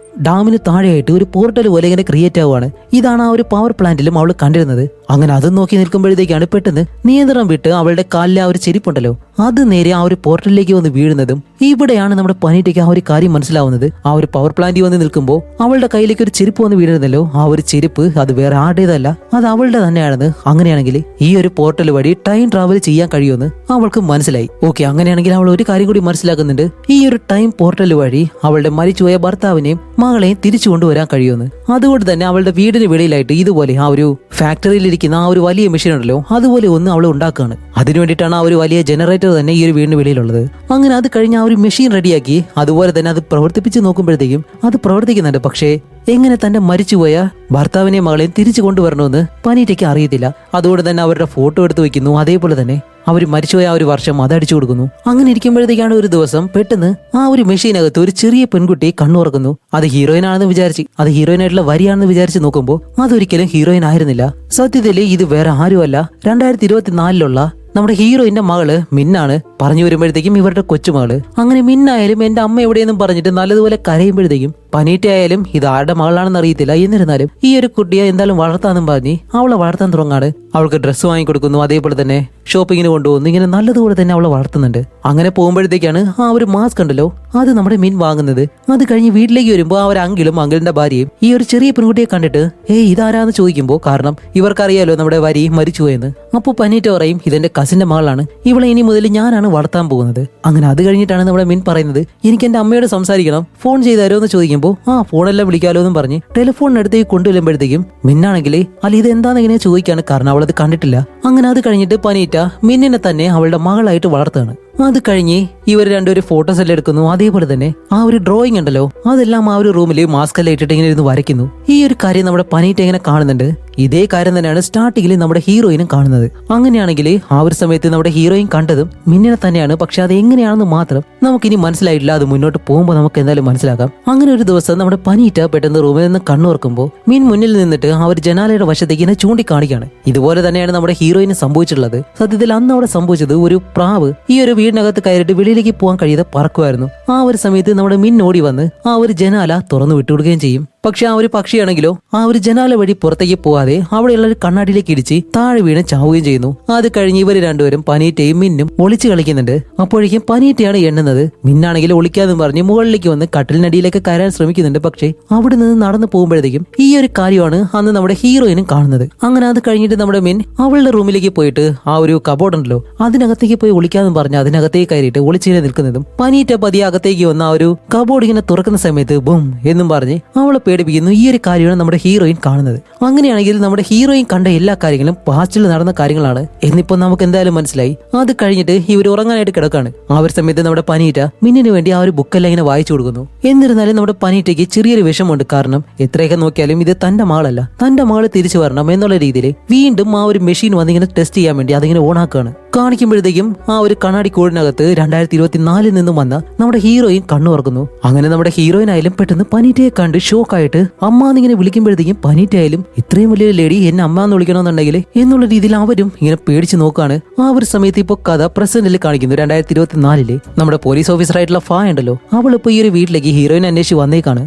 ഡാമിന് താഴെയായിട്ട് ഒരു പോർട്ടൽ പോലെ ഇങ്ങനെ ക്രിയേറ്റ് ആവുകയാണ്. ഇതാണ് ആ ഒരു പവർ പ്ലാന്റിലും അവൾ കണ്ടിരുന്നത്. അങ്ങനെ അത് നോക്കി നിൽക്കുമ്പോഴത്തേക്കാണ് പെട്ടെന്ന് നിയന്ത്രണം വിട്ട് അവളുടെ കാലിലെ ആ ഒരു ചെരിപ്പുണ്ടല്ലോ അത് നേരെ ആ ഒരു പോർട്ടലിലേക്ക് വന്ന് വീഴുന്നതും ഇവിടെയാണ് നമ്മുടെ പനീറ്റയ്ക്ക് ആ ഒരു കാര്യം മനസ്സിലാവുന്നത്. ആ ഒരു പവർ പ്ലാന്റിൽ വന്ന് നിൽക്കുമ്പോൾ അവളുടെ കയ്യിലേക്ക് ഒരു ചെരുപ്പ് വന്ന് വീഴുന്നല്ലോ. ആ ഒരു ചെരുപ്പ് അത് വേറെ ആരുടേതല്ല, അത് അവളുടെ തന്നെയാണെന്ന്. അങ്ങനെയാണെങ്കിൽ ഈ ഒരു പോർട്ടൽ വഴി ടൈം ട്രാവൽ ചെയ്യാൻ കഴിയുമെന്ന് അവൾക്ക് മനസ്സിലായി. ഓക്കെ, അങ്ങനെയാണെങ്കിൽ അവൾ ഒരു കാര്യം കൂടി മനസ്സിലാക്കുന്നുണ്ട്. ഈ ഒരു ടൈം പോർട്ടൽ വഴി അവളുടെ മരിച്ചുപോയ ഭർത്താവിനെയും മകളെയും തിരിച്ചു കൊണ്ടുവരാൻ കഴിയുമെന്ന്. അതുകൊണ്ട് തന്നെ അവളുടെ വീടിന് വെളിയിലായിട്ട് ഇതുപോലെ ആ ഒരു ഫാക്ടറിയിലിരിക്കുന്ന ആ ഒരു വലിയ മെഷീൻ ഉണ്ടല്ലോ അതുപോലെ ഒന്ന് അവൾ ഉണ്ടാക്കുകയാണ്. അതിനു വേണ്ടിയിട്ടാണ് ആ ഒരു വലിയ ജനറേറ്റർ തന്നെ ഈ ഒരു വീടിന് വെളിയിലുള്ളത്. അങ്ങനെ അത് കഴിഞ്ഞ് ആ ഒരു മെഷീൻ റെഡിയാക്കി അതുപോലെ തന്നെ അത് പ്രവർത്തിപ്പിച്ച് നോക്കുമ്പോഴത്തേക്കും അത് പ്രവർത്തിക്കുന്നുണ്ട്. പക്ഷേ എങ്ങനെ തന്റെ മരിച്ചുപോയ ഭർത്താവിനെയും മകളെയും തിരിച്ചു കൊണ്ടുവരണമെന്ന് പനീറ്റയ്ക്ക് അറിയത്തില്ല. അതുകൊണ്ട് തന്നെ അവരുടെ ഫോട്ടോ എടുത്ത് വെക്കുന്നു. അതേപോലെ തന്നെ അവർ മരിച്ചുപോയ ആ ഒരു വർഷം അത് അടിച്ചു കൊടുക്കുന്നു. അങ്ങനെ ഇരിക്കുമ്പോഴത്തേക്കാണ് ഒരു ദിവസം പെട്ടെന്ന് ആ ഒരു മെഷീനകത്ത് ഒരു ചെറിയ പെൺകുട്ടി കണ്ണുറക്കുന്നു. അത് ഹീറോയിൻ ആണെന്ന് വിചാരിച്ച് അത് ഹീറോയിനായിട്ടുള്ള വരിയാണെന്ന് വിചാരിച്ച് നോക്കുമ്പോൾ അതൊരിക്കലും ഹീറോയിൻ ആയിരുന്നില്ല. സത്യത്തില് ഇത് വേറെ ആരുമല്ല, 2024 നമ്മുടെ ഹീറോയിന്റെ മകള് മിന്നാണ്. പറഞ്ഞു വരുമ്പോഴത്തേക്കും ഇവരുടെ കൊച്ചുമകള്. അങ്ങനെ മിന്നായാലും എന്റെ അമ്മ എവിടെയെന്നും പറഞ്ഞിട്ട് നല്ലതുപോലെ കരയുമ്പോഴത്തേക്കും പനീറ്റ ആയാലും ഇത് ആരുടെ മകളാണെന്ന് അറിയത്തില്ല. എന്നിരുന്നാലും ഈ ഒരു കുട്ടിയെ എന്തായാലും വളർത്താന്നും പറഞ്ഞ് അവളെ വളർത്താൻ തുടങ്ങാണ്. അവൾക്ക് ഡ്രസ്സ് വാങ്ങിക്കൊടുക്കുന്നു, അതേപോലെ തന്നെ ഷോപ്പിങ്ങിന് കൊണ്ടുപോകുന്നു. ഇങ്ങനെ നല്ലതുപോലെ തന്നെ അവളെ വളർത്തുന്നുണ്ട്. അങ്ങനെ പോകുമ്പോഴത്തേക്കാണ് ആ ഒരു മാസ്ക് ഉണ്ടല്ലോ അത് നമ്മുടെ മിൻ വാങ്ങുന്നത്. അത് കഴിഞ്ഞ് വീട്ടിലേക്ക് വരുമ്പോൾ ആ ഒരു അങ്കിളിന്റെ ഭാര്യയും ഈ ഒരു ചെറിയ പെൺകുട്ടിയെ കണ്ടിട്ട് ഇതാരാന്ന് ചോദിക്കുമ്പോൾ, കാരണം ഇവർക്കറിയാലോ നമ്മുടെ വരി മരിച്ചുപോയെന്ന്. അപ്പോൾ പനീറ്റ പറയും ഇതെന്റെ കസിന്റെ മകളാണ്, ഇവളെ ഇനി മുതൽ ഞാനാണ് വളർത്താൻ പോകുന്നത്. അങ്ങനെ അത് കഴിഞ്ഞിട്ടാണ് നമ്മുടെ മിൻ പറയുന്നത് എനിക്ക് എന്റെ അമ്മയോട് സംസാരിക്കണം, ഫോൺ ചെയ്താരോ എന്ന് ചോദിക്കുമ്പോൾ ഫോണെല്ലാം വിളിക്കാലോ എന്നും പറഞ്ഞ് ടെലിഫോണിനടുത്തേക്ക് കൊണ്ടുവരുമ്പോഴത്തേക്കും മിന്നാണെങ്കിൽ അല്ല ഇത് എന്താണെന്ന് ഇങ്ങനെ ചോദിക്കാണ്, കാരണം അവളത് കണ്ടിട്ടില്ല. അങ്ങനെ അത് കഴിഞ്ഞിട്ട് പനീറ്റ മിന്നിനെ തന്നെ അവളുടെ മകളായിട്ട് വളർത്തുകയാണ്. അത് കഴിഞ്ഞ് ഇവർ രണ്ടുപേരും ഫോട്ടോസ് എല്ലാം എടുക്കുന്നു. അതേപോലെ തന്നെ ആ ഒരു ഡ്രോയിങ് ഉണ്ടല്ലോ അതെല്ലാം ആ ഒരു റൂമിൽ മാസ്ക് എല്ലാം ഇട്ടിട്ട് ഇങ്ങനെ ഇരുന്ന് വരയ്ക്കുന്നു. ഈ ഒരു കാര്യം നമ്മുടെ പനീറ്റ ഇങ്ങനെ കാണുന്നുണ്ട്. ഇതേ കാര്യം തന്നെയാണ് സ്റ്റാർട്ടിങ്ങിൽ നമ്മുടെ ഹീറോയിനും കാണുന്നത്. അങ്ങനെയാണെങ്കിൽ ആ ഒരു സമയത്ത് നമ്മുടെ ഹീറോയിൻ കണ്ടതും മിന്നിനെ തന്നെയാണ്. പക്ഷെ അത് എങ്ങനെയാണെന്ന് മാത്രം നമുക്കിനി മനസ്സിലായിട്ടില്ല. അത് മുന്നോട്ട് പോകുമ്പോൾ നമുക്ക് എന്തായാലും മനസ്സിലാക്കാം. അങ്ങനെ ഒരു ദിവസം നമ്മുടെ പനീറ്റ പെട്ടെന്ന് റൂമിൽ നിന്ന് കണ്ണുറക്കുമ്പോൾ മിൻ മുന്നിൽ നിന്നിട്ട് ആ ഒരു ജനാലയുടെ വശത്തേക്ക് ഇങ്ങനെ ചൂണ്ടിക്കാണിക്കാണ്. ഇതുപോലെ തന്നെയാണ് നമ്മുടെ ഹീറോയിന് സംഭവിച്ചിട്ടുള്ളത്. സത്യത്തിൽ അന്ന് അവിടെ സംഭവിച്ചത് ഒരു പ്രാവ് ഈ ഒരു വീടിനകത്ത് കയറിയിട്ട് വെളിയിലേക്ക് പോകാൻ കഴിയാതെ പറക്കുമായിരുന്നു. ആ ഒരു സമയത്ത് നമ്മുടെ മിൻ ഓടി വന്ന് ആ ഒരു ജനാല തുറന്നു വിട്ടുകൊടുക്കുകയും ചെയ്യും. പക്ഷെ ആ ഒരു പക്ഷിയാണെങ്കിലോ ആ ഒരു ജനാല വഴി പുറത്തേക്ക് പോകാതെ അവിടെയുള്ള ഒരു കണ്ണാടിയിലേക്ക് ഇടിച്ച് താഴെ വീണ് ചാവുകയും ചെയ്യുന്നു. അത് കഴിഞ്ഞ് ഇവര് രണ്ടുപേരും പനീറ്റയും മിന്നും ഒളിച്ചു കളിക്കുന്നുണ്ട്. അപ്പോഴേക്കും പനീറ്റയാണ് എണ്ണുന്നത്. മിന്നാണെങ്കിൽ ഒളിക്കാതെന്ന് പറഞ്ഞ് മുകളിലേക്ക് വന്ന് കട്ടിലിനടിയിലേക്ക് കയറാൻ ശ്രമിക്കുന്നുണ്ട്. പക്ഷേ അവിടെ നിന്ന് നടന്നു പോകുമ്പോഴത്തേക്കും ഈ ഒരു കാര്യമാണ് അന്ന് നമ്മുടെ ഹീറോയിനും കാണുന്നത്. അങ്ങനെ അത് കഴിഞ്ഞിട്ട് നമ്മുടെ മിൻ അവളുടെ റൂമിലേക്ക് പോയിട്ട് ആ ഒരു കബോർഡ് ഉണ്ടല്ലോ അതിനകത്തേക്ക് പോയി ഒളിക്കാതെന്ന് പറഞ്ഞ് അതിനകത്തേക്ക് കയറിയിട്ട് ഒളിച്ചിങ്ങനെ നിൽക്കുന്നതും പനീറ്റ പതിയെ അകത്തേക്ക് വന്ന ആ ഒരു കബോർഡ് ഇങ്ങനെ തുറക്കുന്ന സമയത്ത് ബും എന്നും പറഞ്ഞ് അവളെ പേടിപ്പിക്കുന്നു. ഈ ഒരു കാര്യമാണ് നമ്മുടെ ഹീറോയിൻ കാണുന്നത്. അങ്ങനെയാണെങ്കിൽ നമ്മുടെ ഹീറോയിൻ കണ്ട എല്ലാ കാര്യങ്ങളും പാസ്റ്റിൽ നടന്ന കാര്യങ്ങളാണ് എന്നിപ്പോ നമുക്ക് എന്തായാലും മനസ്സിലായി. അത് കഴിഞ്ഞിട്ട് ഇവർ ഉറങ്ങാനായിട്ട് കിടക്കാണ്. ആ ഒരു സമയത്ത് നമ്മുടെ പനീറ്റ മിന്നിന് വേണ്ടി ആ ഒരു ബുക്കെല്ലാം ഇങ്ങനെ വായിച്ചു കൊടുക്കുന്നു. എന്നിരുന്നാലും നമ്മുടെ പനീറ്റയ്ക്ക് ചെറിയൊരു വിഷമമുണ്ട്. കാരണം എത്രയൊക്കെ നോക്കിയാലും ഇത് തന്റെ മകളല്ല, തന്റെ മകള് തിരിച്ചു വരണം എന്നുള്ള രീതിയിൽ വീണ്ടും ആ ഒരു മെഷീൻ വന്നിങ്ങനെ ടെസ്റ്റ് ചെയ്യാൻ വേണ്ടി അതിങ്ങനെ ഓണാക്കുകയാണ്. കാണിക്കുമ്പോഴത്തേക്കും ആ ഒരു കണ്ണാടി കോടിനകത്ത് 2024 നിന്നും വന്ന നമ്മുടെ ഹീറോയിൻ കണ്ണുറക്കുന്നു. അങ്ങനെ നമ്മുടെ ഹീറോയിൻ ആയാലും പെട്ടെന്ന് പനീറ്റയെ കണ്ട് ഷോക്കായിട്ട് അമ്മാന്നിങ്ങനെ വിളിക്കുമ്പോഴത്തേക്കും പനീറ്റ ആയാലും ഇത്രയും വലിയൊരു ലേഡി എന്നെ അമ്മാന്ന് വിളിക്കണമെന്നുണ്ടെങ്കിൽ എന്നുള്ള രീതിയിൽ അവരും ഇങ്ങനെ പേടിച്ച് നോക്കാണ്. ആ ഒരു സമയത്ത് ഇപ്പോൾ കഥ പ്രസന്റിൽ കാണിക്കുന്നു. 2024 നമ്മുടെ പോലീസ് ഓഫീസറായിട്ടുള്ള ഫാ ഉണ്ടല്ലോ അവളിപ്പോ ഈ ഒരു വീട്ടിലേക്ക് ഹീറോയിൻ അന്വേഷിച്ച് വന്നേക്കാണ്.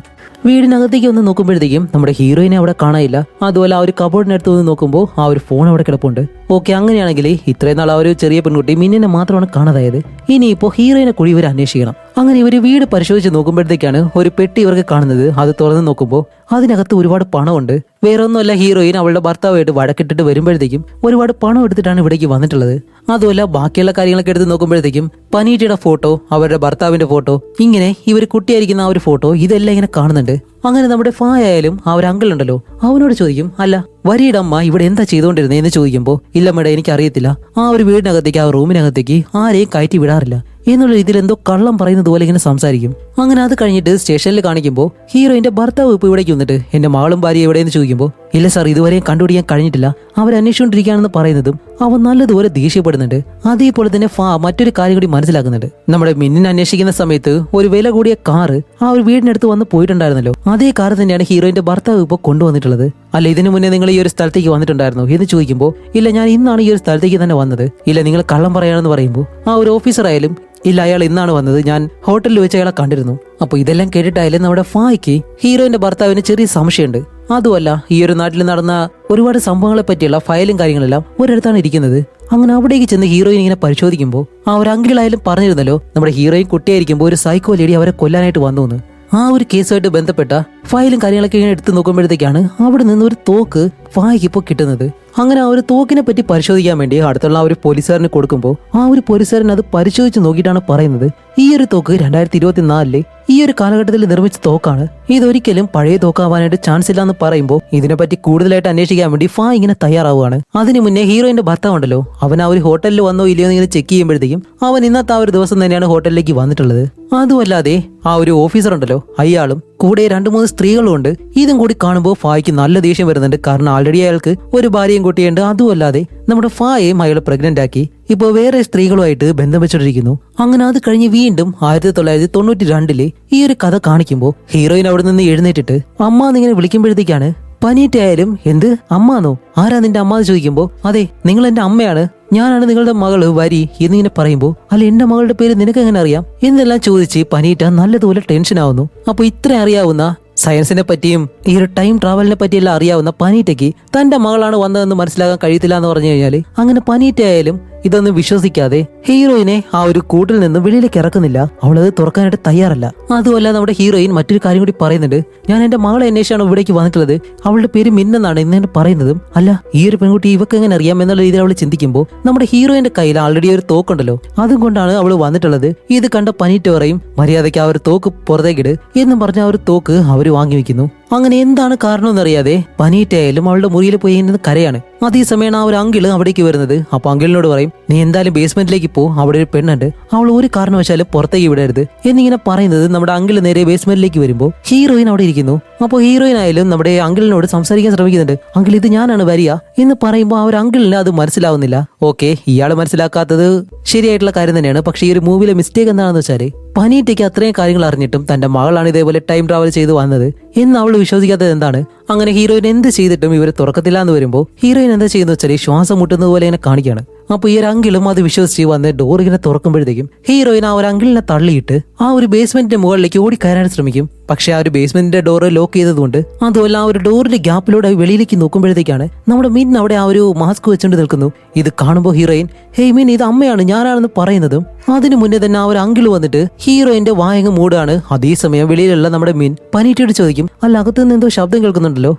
വീടിനകത്തേക്ക് ഒന്ന് നോക്കുമ്പോഴത്തേക്കും നമ്മുടെ ഹീറോയിനെ അവിടെ കാണാനില്ല. അതുപോലെ ആ ഒരു കബോർഡിനടുത്ത് വന്ന് നോക്കുമ്പോൾ ആ ഒരു ഫോൺ അവിടെ കിടപ്പുണ്ട്. ഓക്കെ, അങ്ങനെയാണെങ്കിൽ ഇത്രയും നാൾ ആ ഒരു ചെറിയ പെൺകുട്ടി മിന്നിനെ മാത്രമാണ് കാണാതായത്. ഇനിയിപ്പോ ഹീറോയിനെ കൂടി ഇവർ അന്വേഷിക്കണം. അങ്ങനെ ഇവര് വീട് പരിശോധിച്ച് നോക്കുമ്പോഴത്തേക്കാണ് ഒരു പെട്ടി ഇവർക്ക് കാണുന്നത്. അത് തുറന്ന് നോക്കുമ്പോൾ അതിനകത്ത് ഒരുപാട് പണമുണ്ട്. വേറൊന്നുമല്ല, ഹീറോയിൻ അവളുടെ ഭർത്താവായിട്ട് വഴക്കിട്ടിട്ട് വരുമ്പോഴത്തേക്കും ഒരുപാട് പണം എടുത്തിട്ടാണ് ഇവിടേക്ക് വന്നിട്ടുള്ളത്. അതുമല്ല, ബാക്കിയുള്ള കാര്യങ്ങളൊക്കെ എടുത്ത് നോക്കുമ്പോഴത്തേക്കും പനീറ്റയുടെ ഫോട്ടോ, അവരുടെ ഭർത്താവിന്റെ ഫോട്ടോ, ഇങ്ങനെ ഇവർ കുട്ടിയായിരിക്കുന്ന ആ ഒരു ഫോട്ടോ, ഇതെല്ലാം ഇങ്ങനെ കാണുന്നുണ്ട്. അങ്ങനെ നമ്മുടെ ഫായായാലും ആ ഒരു അങ്കിൾ ഉണ്ടല്ലോ, അവനോട് ചോദിക്കും, അല്ല വരിയുടെ അമ്മ ഇവിടെ എന്താ ചെയ്തുകൊണ്ടിരുന്നത് എന്ന് ചോദിക്കുമ്പോൾ, ഇല്ല മേഡം എനിക്ക് അറിയത്തില്ല, ആ ഒരു വീടിനകത്തേക്ക് ആ റൂമിനകത്തേക്ക് ആരെയും കയറ്റി വിടാറില്ല എന്നുള്ള രീതിയിൽ എന്തോ കള്ളം പറയുന്നത് പോലെ ഇങ്ങനെ സംസാരിക്കും. അങ്ങനെ അത് കഴിഞ്ഞിട്ട് സ്റ്റേഷനിൽ കാണിക്കുമ്പോൾ ഹീറോയിന്റെ ഭർത്താവ് ഇപ്പോൾ ഇവിടേക്ക് വന്നിട്ട് എന്റെ മകളും ഭാര്യ എവിടെയെന്ന് ചോദിക്കുമ്പോൾ, ഇല്ല സാർ ഇതുവരെയും കണ്ടുപിടിക്കാൻ കഴിഞ്ഞിട്ടില്ല, അവരന്വേഷിച്ചുകൊണ്ടിരിക്കുകയാണെന്ന് പറയുന്നതും അവൻ നല്ലതുപോലെ ദേഷ്യപ്പെടുന്നുണ്ട്. അതേപോലെ തന്നെ മറ്റൊരു കാര്യം കൂടി മനസ്സിലാക്കുന്നുണ്ട്. നമ്മുടെ മിന്നിനെ അന്വേഷിക്കുന്ന സമയത്ത് ഒരു വില കൂടിയ കാറ് ആ ഒരു വീടിനടുത്ത് വന്ന് പോയിട്ടുണ്ടായിരുന്നല്ലോ, അതേ കാർ തന്നെയാണ് ഹീറോയിന്റെ ഭർത്താവ് ഇപ്പോൾ കൊണ്ടുവന്നിട്ടുള്ളത്. അല്ല ഇതിനു മുന്നേ നിങ്ങൾ ഈ ഒരു സ്ഥലത്തേക്ക് വന്നിട്ടുണ്ടായിരുന്നു എന്ന് ചോദിക്കുമ്പോൾ, ഇല്ല ഞാൻ ഇന്നാണ് ഈ ഒരു സ്ഥലത്തേക്ക് തന്നെ വന്നത്. ഇല്ല നിങ്ങൾ കള്ളം പറയാണെന്ന് പറയുമ്പോൾ ആ ഒരു ഓഫീസർ ആയാലും, ഇല്ല അയാൾ ഇന്നാണ് വന്നത്, ഞാൻ ഹോട്ടലിൽ വെച്ച് അയാളെ കണ്ടിരുന്നു. അപ്പൊ ഇതെല്ലാം കേട്ടിട്ടായാലും നമ്മുടെ ഫായ്ക്ക് ഹീറോയിന്റെ ഭർത്താവിന് ചെറിയ സംശയമുണ്ട്. അതുമല്ല, ഈ ഒരു നാട്ടിൽ നടന്ന ഒരുപാട് സംഭവങ്ങളെ പറ്റിയുള്ള ഫയലും കാര്യങ്ങളെല്ലാം ഒരിടത്താണ് ഇരിക്കുന്നത്. അങ്ങനെ അവിടേക്ക് ചെന്ന് ഹീറോയിൻ ഇങ്ങനെ പരിശോധിക്കുമ്പോൾ ആ ഒരു അങ്കിളായാലും പറഞ്ഞിരുന്നല്ലോ, നമ്മുടെ ഹീറോയിൻ കുട്ടിയായിരിക്കുമ്പോൾ ഒരു സൈക്കോ ലേഡി അവരെ കൊല്ലാനായിട്ട് വന്നു എന്ന്. ആ ഒരു കേസുമായിട്ട് ബന്ധപ്പെട്ട ഫയലും കാര്യങ്ങളൊക്കെ ഇങ്ങനെ എടുത്ത് നോക്കുമ്പോഴത്തേക്കാണ് അവിടെ നിന്ന് ഒരു തോക്ക് ഫായ്ക്ക് ഇപ്പോൾ കിട്ടുന്നത്. അങ്ങനെ ആ ഒരു തോക്കിനെ പറ്റി പരിശോധിക്കാൻ വേണ്ടി അടുത്തുള്ള ആ ഒരു പോലീസുകാരന് കൊടുക്കുമ്പോൾ ആ ഒരു പോലീസുകാരൻ അത് പരിശോധിച്ച് നോക്കിയിട്ടാണ് പറയുന്നത്, ഈ ഒരു തോക്ക് 2024 ഈ ഒരു കാലഘട്ടത്തിൽ നിർമ്മിച്ച തോക്കാണ്, ഇതൊരിക്കലും പഴയ തോക്കാവാനായിട്ട് ചാൻസ് ഇല്ല എന്ന് പറയുമ്പോൾ ഇതിനെപ്പറ്റി കൂടുതലായിട്ട് അന്വേഷിക്കാൻ വേണ്ടി ഫാ ഇങ്ങനെ തയ്യാറാവുകയാണ്. അതിനു മുന്നേ ഹീറോയിന്റെ ഭർത്താവ് ഉണ്ടല്ലോ, അവൻ ആ ഒരു ഹോട്ടലിൽ വന്നോ ഇല്ലയോ എന്ന് ഇങ്ങനെ ചെക്ക് ചെയ്യുമ്പോഴത്തേക്കും അവൻ ഇന്നത്തെ ആ ഒരു ദിവസം തന്നെയാണ് ഹോട്ടലിലേക്ക് വന്നിട്ടുള്ളത്. അതുമല്ലാതെ ആ ഒരു ഓഫീസർ ഉണ്ടല്ലോ, അയാളും കൂടെ 2-3 സ്ത്രീകളും ഉണ്ട്. ഇതും കൂടി കാണുമ്പോൾ ഫായ്ക്ക് നല്ല ദേഷ്യം വരുന്നുണ്ട്. കാരണം ആൾറെഡി അയാൾക്ക് ഒരു ഭാര്യയും കുട്ടിയുണ്ട്. അതുമല്ലാതെ നമ്മുടെ ഫായെയും അയാൾ പ്രഗ്നന്റ് ആക്കി ഇപ്പോൾ വേറെ സ്ത്രീകളുമായിട്ട് ബന്ധം വെച്ചോണ്ടിരിക്കുന്നു. അങ്ങനെ അത് കഴിഞ്ഞ് വീണ്ടും 1992 ഈ ഒരു കഥ കാണിക്കുമ്പോൾ ഹീറോയിൻ അവിടെ നിന്ന് എഴുന്നേറ്റിട്ട് അമ്മ എന്നിങ്ങനെ വിളിക്കുമ്പോഴത്തേക്കാണ് പനീറ്റായാലും, എന്ത് അമ്മാന്നോ, ആരാ നിന്റെ അമ്മ എന്ന് ചോദിക്കുമ്പോൾ, അതെ നിങ്ങൾ എന്റെ അമ്മയാണ്, ഞാനാണ് നിങ്ങളുടെ മകള് വരി എന്നിങ്ങനെ പറയുമ്പോൾ, അല്ല എന്റെ മകളുടെ പേര് നിനക്ക് എങ്ങനെ അറിയാം എന്നെല്ലാം ചോദിച്ച് പനീറ്റ നല്ലതുപോലെ ടെൻഷൻ ആവുന്നു. അപ്പൊ ഇത്ര അറിയാവുന്ന സയൻസിനെ പറ്റിയും ഈ ഒരു ടൈം ട്രാവലിനെ പറ്റിയെല്ലാം അറിയാവുന്ന പനീറ്റയ്ക്ക് തന്റെ മകളാണ് വന്നതെന്ന് മനസ്സിലാക്കാൻ കഴിയത്തില്ല എന്ന് പറഞ്ഞു കഴിഞ്ഞാല്, അങ്ങനെ പനീറ്റയായാലും ഇതൊന്നും വിശ്വസിക്കാതെ ഹീറോയിനെ ആ ഒരു കൂട്ടിൽ നിന്ന് വെളിയിലേക്ക് ഇറക്കുന്നില്ല. അവളത് തുറക്കാനായിട്ട് തയ്യാറല്ല. അതുമല്ല നമ്മുടെ ഹീറോയിൻ മറ്റൊരു കാര്യം കൂടി പറയുന്നുണ്ട്, ഞാൻ എന്റെ മകളെ അന്വേഷിച്ചാണ് ഇവിടേക്ക് വന്നിട്ടുള്ളത്, അവളുടെ പേര് മിന്നെന്നാണ് എന്ന് പറയുന്നതും, അല്ല ഈ ഒരു പെൺകുട്ടി ഇവക്ക് എങ്ങനെ അറിയാം എന്നുള്ള രീതിയിൽ അവൾ ചിന്തിക്കുമ്പോൾ നമ്മുടെ ഹീറോയിന്റെ കയ്യിൽ ആൾറെഡി ഒരു തോക്കുണ്ടല്ലോ, അതും കൊണ്ടാണ് അവൾ വന്നിട്ടുള്ളത്. ഇത് കണ്ട പനീറ്റ പറയും, മര്യാദയ്ക്ക് ആ ഒരു തോക്ക് പുറത്തേക്കിട് എന്നും പറഞ്ഞ ആ ഒരു തോക്ക് അവര് വാങ്ങി വെക്കുന്നു. അങ്ങനെ എന്താണ് കാരണമെന്നറിയാതെ പനീറ്റയായാലും അവളുടെ മുറിയിൽ പോയി കരയാണ്. അതേസമയം ആ ഒരു അങ്കിള് അവിടേക്ക് വരുന്നത്. അപ്പൊ അങ്കിളിനോട് പറയും, നീ എന്തായാലും ബേസ്മെന്റിലേക്ക് പോ, അവിടെ ഒരു പെണ്ണുണ്ട്, അവൾ ഒരു കാരണവശാലും പുറത്തേക്ക് വിടരുത് എന്നിങ്ങനെ പറയുന്നത് നമ്മുടെ അങ്കിള് നേരെ ബേസ്മെന്റിലേക്ക് വരുമ്പോൾ ഹീറോയിൻ അവിടെ ഇരിക്കുന്നു. അപ്പോൾ ഹീറോയിൻ ആയാലും നമ്മുടെ അങ്കിളിനോട് സംസാരിക്കാൻ ശ്രമിക്കുന്നുണ്ട്. അങ്കിൾ ഇത് ഞാനാണ് വരിക എന്ന് പറയുമ്പോൾ ആ ഒരു അങ്കിളിന് അത് മനസ്സിലാവുന്നില്ല. ഓക്കെ, ഇയാള് മനസ്സിലാക്കാത്തത് ശരിയായിട്ടുള്ള കാര്യം തന്നെയാണ്. പക്ഷേ ഈ ഒരു മൂവിയിലെ മിസ്റ്റേക്ക് എന്താണെന്ന് വെച്ചാല് പനീറ്റയ്ക്ക് അത്രയും കാര്യങ്ങൾ അറിഞ്ഞിട്ടും തന്റെ മകളാണ് ഇതേപോലെ ടൈം ട്രാവൽ ചെയ്ത് വന്നത് എന്ന് അവൾ വിശ്വസിക്കാത്തത് എന്താണ്? അങ്ങനെ ഹീറോയിൻ എന്ത് ചെയ്തിട്ടും ഇവര് തുറക്കത്തില്ല എന്ന് വരുമ്പോൾ ഹീറോയിൻ എന്താ ചെയ്യുന്ന വെച്ചാൽ ശ്വാസം മുട്ടുന്നത് പോലെ ഇങ്ങനെ കാണിക്കുകയാണ്. അപ്പൊ ഈ ഒരു അങ്കിളും അത് വിശ്വസിച്ച് വന്ന് ഡോർ ഇങ്ങനെ തുറക്കുമ്പോഴത്തേക്കും ഹീറോയിൻ ആ ഒരു അങ്കിളിനെ തള്ളിയിട്ട് ആ ഒരു ബേസ്മെന്റിന്റെ മുകളിലേക്ക് ഓടി കയറാൻ ശ്രമിക്കും. പക്ഷെ ആ ഒരു ബേസ്മെന്റിന്റെ ഡോറ് ലോക്ക് ചെയ്തതുകൊണ്ട് അതുമല്ല ആ ഒരു ഡോറിന്റെ ഗ്യാപ്പിലൂടെ വെളിയിലേക്ക് നോക്കുമ്പോഴത്തേക്കാണ് നമ്മുടെ മിൻ അവിടെ ആ ഒരു മാസ്ക് വെച്ചുകൊണ്ട് നിൽക്കുന്നു. ഇത് കാണുമ്പോൾ ഹീറോയിൻ, ഹേയ് മിൻ ഇത് അമ്മയാണ്, ഞാനാണെന്ന് പറയുന്നതും അതിനു മുന്നേ തന്നെ ആ ഒരു അങ്കിൾ വന്നിട്ട് ഹീറോയിന്റെ വായങ്ങ് മൂടാണ്. അതേസമയം വെളിയിലുള്ള നമ്മുടെ മിൻ പനീറ്റയോട് ചോദിക്കും, അല്ല അകത്തുനിന്ന് എന്തോ ശബ്ദം കേൾക്കുന്നുണ്ടല്ലോ.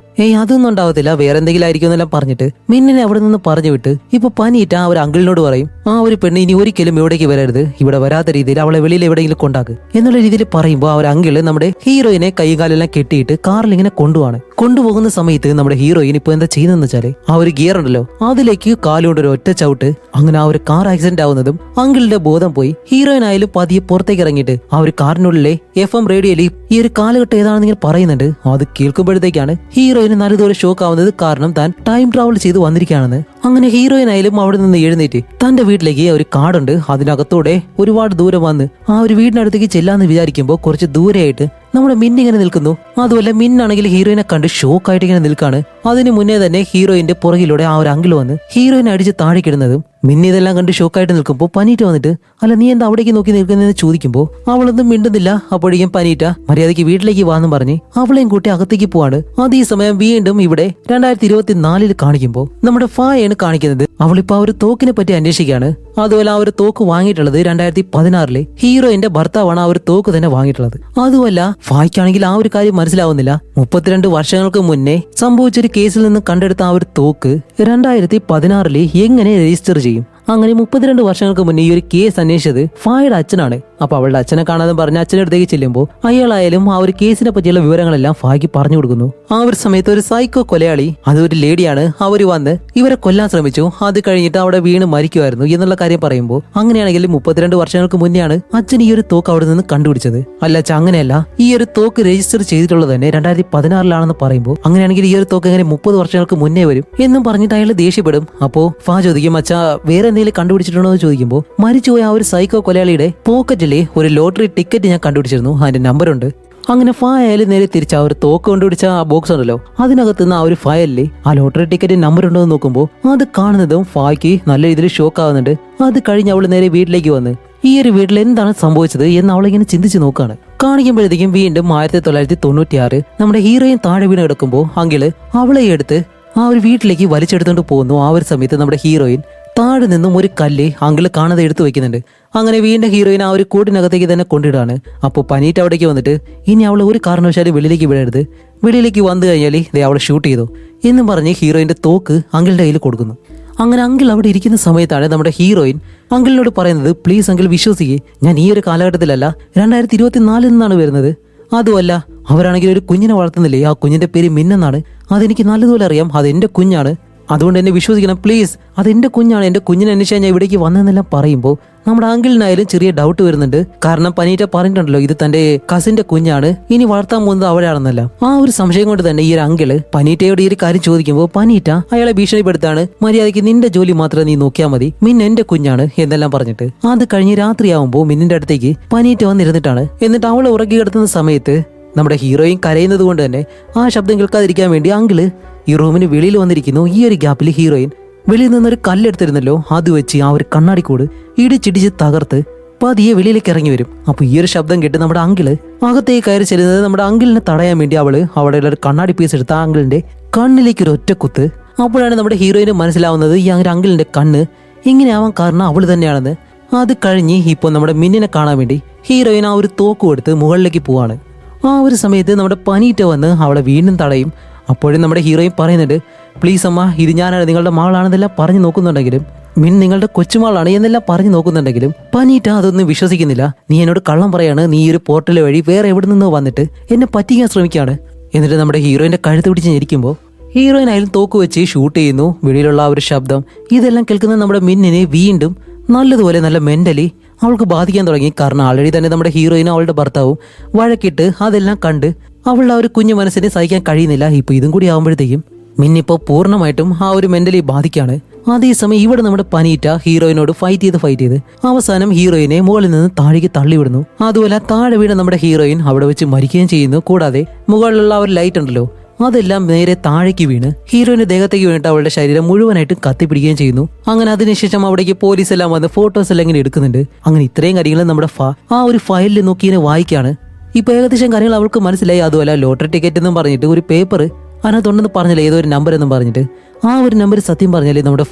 അതൊന്നും ഉണ്ടാവത്തില്ല, വേറെ എന്തെങ്കിലും ആയിരിക്കും എന്നെല്ലാം പറഞ്ഞിട്ട് മിന്നിനെ അവിടെ നിന്ന് പറഞ്ഞു വിട്ട് ഇപ്പൊ പനീറ്റ ആ ഒരു അങ്കിളിനോട് പറയും, ആ ഒരു പെണ്ണ് ഇനി ഒരിക്കലും ഇവിടേക്ക് വരരുത്, ഇവിടെ വരാത്ത രീതിയിൽ അവളെ വെളിയിൽ എവിടെയെങ്കിലും കൊണ്ടാക്ക് എന്നുള്ള രീതിയിൽ പറയുമ്പോൾ ആ ഒരു അങ്കിള് നമ്മുടെ ഹീറോയിനെ കൈകാലെല്ലാം കെട്ടിയിട്ട് കാറിൽ ഇങ്ങനെ കൊണ്ടുപോകുന്ന സമയത്ത് നമ്മുടെ ഹീറോയിൻ ഇപ്പൊ എന്താ ചെയ്യുന്നതെന്ന് വെച്ചാല് ആ ഒരു ഗിയർ ഉണ്ടല്ലോ അതിലേക്ക് കാലുകൊണ്ട് ഒരു ഒറ്റ ചവിട്ട്. അങ്ങനെ ആ ഒരു കാർ ആക്സിഡന്റ് ആവുന്നതും അങ്കിളിന്റെ ബോധം പോയി ഹീറോയിൻ ആയാലും പതിയെ പുറത്തേക്ക് ഇറങ്ങിയിട്ട് ആ ഒരു കാറിനുള്ളിലെ FM റേഡിയോയിൽ ഈ ഒരു കാലഘട്ടം ഏതാണെന്ന് ഇങ്ങനെ പറയുന്നുണ്ട്. അത് കേൾക്കുമ്പോഴത്തേക്കാണ് ഹീറോയിന് നല്ലതുപോലെ ഷോക്ക് ആവുന്നത്. കാരണം താൻ ടൈം ട്രാവൽ ചെയ്ത് വന്നിരിക്കുകയാണെന്ന്. അങ്ങനെ ഹീറോയിൻ ആയാലും അവിടെ നിന്ന് എഴുന്നേറ്റ് തന്റെ വീട്ടിലേക്ക് ഒരു കാടുണ്ട്, അതിനകത്തൂടെ ഒരുപാട് ദൂരം വന്ന് ആ ഒരു വീടിനടുത്തേക്ക് ചെല്ലാന്ന് വിചാരിക്കുമ്പോൾ കുറച്ച് ദൂരെയായിട്ട് നമ്മുടെ മിൻ ഇങ്ങനെ നിൽക്കുന്നു. അതുമല്ല മിന്നാണെങ്കിൽ ഹീറോയിനെ കണ്ട് ഷോക്കായിട്ട് ഇങ്ങനെ നിൽക്കാണ്. അതിനു മുന്നേ തന്നെ ഹീറോയിന്റെ പുറകിലൂടെ ആ ഒരു അങ്കിൾ വന്ന് ഹീറോയിനെ അടിച്ച് താഴേക്കിടുന്നതും മിന്നി ഇതെല്ലാം കണ്ട് ഷോക്കായിട്ട് നിൽക്കുമ്പോൾ പനീറ്റ വന്നിട്ട് അല്ല നീ എന്താ അവിടേക്ക് നോക്കി നിൽക്കുന്നതെന്ന് ചോദിക്കുമ്പോൾ അവളൊന്നും മിണ്ടുന്നില്ല. അപ്പോഴേക്കും പനീറ്റ മര്യാദയ്ക്ക് വീട്ടിലേക്ക് വാന്ന് പറഞ്ഞ് അവളെയും കൂട്ടി അകത്തേക്ക് പോവാണ്. അതേ സമയം വീണ്ടും ഇവിടെ 2024 കാണിക്കുമ്പോൾ നമ്മുടെ ഫായാണ് കാണിക്കുന്നത്. അവളിപ്പോ ആ ഒരു തോക്കിനെ പറ്റി അന്വേഷിക്കുകയാണ്. അതുപോലെ ആ ഒരു തോക്ക് വാങ്ങിയിട്ടുള്ളത് 2016 ഹീറോയിന്റെ ഭർത്താവാണ് ആ ഒരു തോക്ക് തന്നെ വാങ്ങിയിട്ടുള്ളത്. അതുമല്ല ഫായ്ക്കാണെങ്കിൽ ആ ഒരു കാര്യം മനസ്സിലാവുന്നില്ല. 32 വർഷങ്ങൾക്ക് മുന്നേ സംഭവിച്ചൊരു കേസിൽ നിന്ന് കണ്ടെടുത്ത ആ ഒരു തോക്ക് 2016 എങ്ങനെ രജിസ്റ്റർ ചെയ്യും? അങ്ങനെ 32 വർഷങ്ങൾക്ക് മുന്നേ ഈ ഒരു കേസ് അന്വേഷിച്ചത് ഫായുടെ അച്ഛനാണ്. അപ്പൊ അവളുടെ അച്ഛനെ കാണാതെ പറഞ്ഞ അച്ഛൻ്റെ അടുത്തേക്ക് ചെല്ലുമ്പോൾ അയാളായാലും ആ ഒരു കേസിനെ പറ്റിയുള്ള വിവരങ്ങളെല്ലാം ഫായ്ക്ക് പറഞ്ഞു കൊടുക്കുന്നു. ആ ഒരു സമയത്ത് ഒരു സൈക്കോ കൊലയാളി, അതൊരു ലേഡിയാണ്, അവര് വന്ന് ഇവരെ കൊല്ലാൻ ശ്രമിച്ചു. അത് കഴിഞ്ഞിട്ട് അവിടെ വീണ് മരിക്കുമായിരുന്നു എന്നുള്ള കാര്യം പറയുമ്പോൾ അങ്ങനെയാണെങ്കിൽ 32 വർഷങ്ങൾക്ക് മുന്നെയാണ് അച്ഛൻ ഈ ഒരു തോക്ക് അവിടെ നിന്ന് കണ്ടുപിടിച്ചത്. അല്ല അച്ഛൻ അങ്ങനെയല്ല, ഈ ഒരു തോക്ക് രജിസ്റ്റർ ചെയ്തിട്ടുള്ളത് തന്നെ 2016 പറയുമ്പോൾ അങ്ങനെയാണെങ്കിൽ ഈ ഒരു തോക്ക് എങ്ങനെ 30 വർഷങ്ങൾക്ക് മുന്നേ വരും എന്നും പറഞ്ഞിട്ട് അയാൾ ദേഷ്യപ്പെടും. അപ്പോ ഫാ ചോദിക്കും അച്ഛാ വേറെ എന്തെങ്കിലും കണ്ടുപിടിച്ചിട്ടുണ്ടോ എന്ന് ചോദിക്കുമ്പോൾ മരിച്ചുപോയ ആ ഒരു സൈക്കോ കൊലയാളിയുടെ പോക്കറ്റിലെ ഒരു ലോട്ടറി ടിക്കറ്റ് ഞാൻ കണ്ടുപിടിച്ചിരുന്നു, അതിന്റെ നമ്പറുണ്ട്. അങ്ങനെ ഫാ ആയാലും നേരെ തിരിച്ച് ആ ഒരു തോക്ക് കണ്ടുപിടിച്ച ആ ബോക്സ് ഉണ്ടല്ലോ അതിനകത്ത് നിന്ന് ആ ഒരു ഫയലില് ആ ലോട്ടറി ടിക്കറ്റ് നമ്പർ ഉണ്ടോ എന്ന് നോക്കുമ്പോൾ അത് കാണുന്നതും ഫായ്ക്ക് നല്ല രീതിയിൽ ഷോക്ക് ആവുന്നുണ്ട്. അത് കഴിഞ്ഞ് അവൾ നേരെ വീട്ടിലേക്ക് വന്ന് ഈ ഒരു വീട്ടിൽ എന്താണ് സംഭവിച്ചത് എന്ന് അവളിങ്ങനെ ചിന്തിച്ച് നോക്കാണ്. കാണിക്കുമ്പോഴത്തേക്കും വീണ്ടും 1996 നമ്മുടെ ഹീറോയിൻ താഴെ വീണ് കിടക്കുമ്പോൾ അങ്കിള് അവളെ എടുത്ത് ആ ഒരു വീട്ടിലേക്ക് വലിച്ചെടുത്തോണ്ട് പോകുന്നു. ആ ഒരു സമയത്ത് നമ്മുടെ ഹീറോയിൻ താഴെ നിന്നും ഒരു കല്ല് അങ്കിള് കാണാതെ എടുത്തു വെക്കുന്നുണ്ട്. അങ്ങനെ വീണ്ടും ഹീറോയിൻ ആ ഒരു കൂടിനകത്തേക്ക് തന്നെ കൊണ്ടിടാണ്. അപ്പോൾ പനീറ്റ് അവിടേക്ക് വന്നിട്ട് ഇനി അവൾ ഒരു കാരണവശാലും വെളിയിലേക്ക് വിടരുത്, വെളിയിലേക്ക് വന്നു കഴിഞ്ഞാൽ അവളെ ഷൂട്ട് ചെയ്തു എന്നും പറഞ്ഞ് ഹീറോയിന്റെ തോക്ക് അങ്കിളിന്റെ കയ്യിൽ കൊടുക്കുന്നു. അങ്ങനെ അങ്കിൾ അവിടെ ഇരിക്കുന്ന സമയത്താണ് നമ്മുടെ ഹീറോയിൻ അങ്കിളിനോട് പറയുന്നത് പ്ലീസ് അങ്കിൾ വിശ്വസിക്കേ, ഞാൻ ഈ ഒരു കാലഘട്ടത്തിലല്ല 2024 നിന്നാണ് വരുന്നത്. അതുമല്ല അവരാണെങ്കിൽ ഒരു കുഞ്ഞിനെ വളർത്തുന്നില്ലേ, ആ കുഞ്ഞിന്റെ പേര് മിന്നെന്നാണ്, അതെനിക്ക് നല്ലതുപോലെ അറിയാം, അതെന്റെ കുഞ്ഞാണ്, അതുകൊണ്ട് എന്നെ വിശ്വസിക്കണം പ്ലീസ്, അതെന്റെ കുഞ്ഞാണ്, എന്റെ കുഞ്ഞിനെ അന്വേഷിച്ചാൽ ഞാൻ ഇവിടേക്ക് വന്നതെന്നെല്ലാം പറയുമ്പോൾ നമ്മുടെ അങ്കിളിനായാലും ചെറിയ ഡൗട്ട് വരുന്നുണ്ട്. കാരണം പനീറ്റ പറഞ്ഞിട്ടുണ്ടല്ലോ ഇത് തന്റെ കസിന്റെ കുഞ്ഞാണ്, ഇനി വളർത്താൻ പോകുന്നത് അവളാണെന്നല്ല. ആ ഒരു സംശയം കൊണ്ട് തന്നെ ഈ ഒരു അങ്കിള് പനീറ്റയോട് ഈ ഒരു കാര്യം ചോദിക്കുമ്പോൾ പനീറ്റ അയാളെ ഭീഷണിപ്പെടുത്താണ്, മര്യാദയ്ക്ക് നിന്റെ ജോലി മാത്രം നീ നോക്കിയാൽ മതി, മിൻ എന്റെ കുഞ്ഞാണ് എന്നെല്ലാം പറഞ്ഞിട്ട്. അത് കഴിഞ്ഞ് രാത്രിയാവുമ്പോൾ മിന്നിന്റെ അടുത്തേക്ക് പനീറ്റ വന്നിരുന്നിട്ടാണ്. എന്നിട്ട് അവളെ ഉറക്കി കിടത്തുന്ന സമയത്ത് നമ്മുടെ ഹീറോയിൻ കരയുന്നത് കൊണ്ട് തന്നെ ആ ശബ്ദം കേൾക്കാതിരിക്കാൻ വേണ്ടി അങ്കിള് ഈ റൂമിന് വെളിയിൽ വന്നിരിക്കുന്നു. ഈ ഒരു ഗ്യാപ്പിൽ ഹീറോയിൻ വെളിയിൽ നിന്നൊരു കല്ലെടുത്തിരുന്നല്ലോ, അത് വെച്ച് ആ ഒരു കണ്ണാടിക്കൂട് ഇടിച്ചിടിച്ച് തകർത്ത് പതിയെ വെളിയിലേക്ക് ഇറങ്ങി വരും. അപ്പൊ ഈ ഒരു ശബ്ദം കേട്ട് നമ്മുടെ അങ്കിള് അകത്തേക്ക് കയറി ചെല്ലുന്നത് നമ്മുടെ അങ്കിളിനെ തടയാൻ വേണ്ടി അവള് അവിടെ ഒരു കണ്ണാടി പീസ് എടുത്ത അങ്കിളിന്റെ കണ്ണിലേക്ക് ഒരു ഒറ്റ കുത്ത്. അപ്പോഴാണ് നമ്മുടെ ഹീറോയിന് മനസ്സിലാവുന്നത് ഈ അങ്ങനെ അങ്കിളിന്റെ കണ്ണ് ഇങ്ങനെയാവാൻ കാരണം അവള് തന്നെയാണെന്ന്. അത് കഴിഞ്ഞ് ഇപ്പോൾ നമ്മുടെ മിന്നിനെ കാണാൻ വേണ്ടി ഹീറോയിൻ ആ ഒരു തോക്ക് കൊടുത്ത് മുകളിലേക്ക് പോവാണ്. ആ ഒരു സമയത്ത് നമ്മുടെ പനീറ്റ വന്ന് അവളെ വീണ്ടും തടയും. അപ്പോഴും നമ്മുടെ ഹീറോയിൻ പറയുന്നുണ്ട് പ്ലീസ് അമ്മ, ഇത് ഞാനാണ്, നിങ്ങളുടെ മകളാണെന്നെല്ലാം പറഞ്ഞു നോക്കുന്നുണ്ടെങ്കിലും മിൻ നിങ്ങളുടെ കൊച്ചുമകളാണ് എന്നെല്ലാം പറഞ്ഞു നോക്കുന്നുണ്ടെങ്കിലും പനീറ്റ അതൊന്നും വിശ്വസിക്കുന്നില്ല. നീ എന്നോട് കള്ളം പറയാണ്, നീ ഈ ഒരു പോർട്ടൽ വഴി വേറെ എവിടെ നിന്നോ വന്നിട്ട് എന്നെ പറ്റിക്കാൻ ശ്രമിക്കുകയാണ്. എന്നിട്ട് നമ്മുടെ ഹീറോയിന്റെ കഴുത്ത് പിടിച്ച് ഞെരിക്കുമ്പോൾ ഹീറോയിൻ ആയാലും തോക്ക് വെച്ച് ഷൂട്ട് ചെയ്യുന്നു. വെളിയിലുള്ള ആ ഒരു ശബ്ദം ഇതെല്ലാം കേൾക്കുന്ന നമ്മുടെ മിന്നിനെ വീണ്ടും നല്ലതുപോലെ നല്ല മെന്റലി അവൾക്ക് ബാധിക്കാൻ തുടങ്ങി. കാരണം ആൾറെഡി തന്നെ നമ്മുടെ ഹീറോയിനും അവളുടെ ഭർത്താവും വഴക്കിട്ട് അതെല്ലാം കണ്ട് അവളുടെ ആ ഒരു കുഞ്ഞു മനസ്സിനെ സഹിക്കാൻ കഴിയുന്നില്ല. ഇപ്പൊ ഇതും കൂടി ആവുമ്പോഴത്തേക്കും മിന്നിപ്പോ പൂർണ്ണമായിട്ടും ആ ഒരു മെന്റലി ബാധിക്കാണ്. അതേസമയം ഇവിടെ നമ്മുടെ പനീറ്റ ഹീറോയിനോട് ഫൈറ്റ് ചെയ്ത് അവസാനം ഹീറോയിനെ മുകളിൽ നിന്ന് താഴേക്ക് തള്ളിവിടുന്നു. അതുപോലെ താഴെ വീണ് നമ്മുടെ ഹീറോയിൻ അവിടെ വെച്ച് മരിക്കുകയും ചെയ്യുന്നു. കൂടാതെ മുകളിലുള്ള ഒരു ലൈറ്റ് ഉണ്ടല്ലോ അതെല്ലാം നേരെ താഴേക്ക് വീണ് ഹീറോയിന്റെ ദേഹത്തേക്ക് വീണിട്ട് അവളുടെ ശരീരം മുഴുവനായിട്ടും കത്തിപ്പിടിക്കുകയും ചെയ്യുന്നു. അങ്ങനെ അതിനുശേഷം അവിടേക്ക് പോലീസ് എല്ലാം വന്ന് ഫോട്ടോസ് എല്ലാം ഇങ്ങനെ എടുക്കുന്നുണ്ട്. അങ്ങനെ ഇത്രയും കാര്യങ്ങൾ നമ്മുടെ ആ ഒരു ഫയലിൽ നോക്കി ഇങ്ങനെ വായിക്കാണ്. ഇപ്പൊ ഏകദേശം കാര്യങ്ങൾ അവൾക്ക് മനസ്സിലായി. അതുപോലെ ലോട്ടറി ടിക്കറ്റ് എന്നും പറഞ്ഞിട്ട് ഒരു പേപ്പർ അതിനകത്തുണ്ടെന്ന് പറഞ്ഞില്ല, ഏതോ ഒരു നമ്പർ എന്നും പറഞ്ഞിട്ട് ആ ഒരു നമ്പർ സത്യം പറഞ്ഞാൽ നമ്മുടെ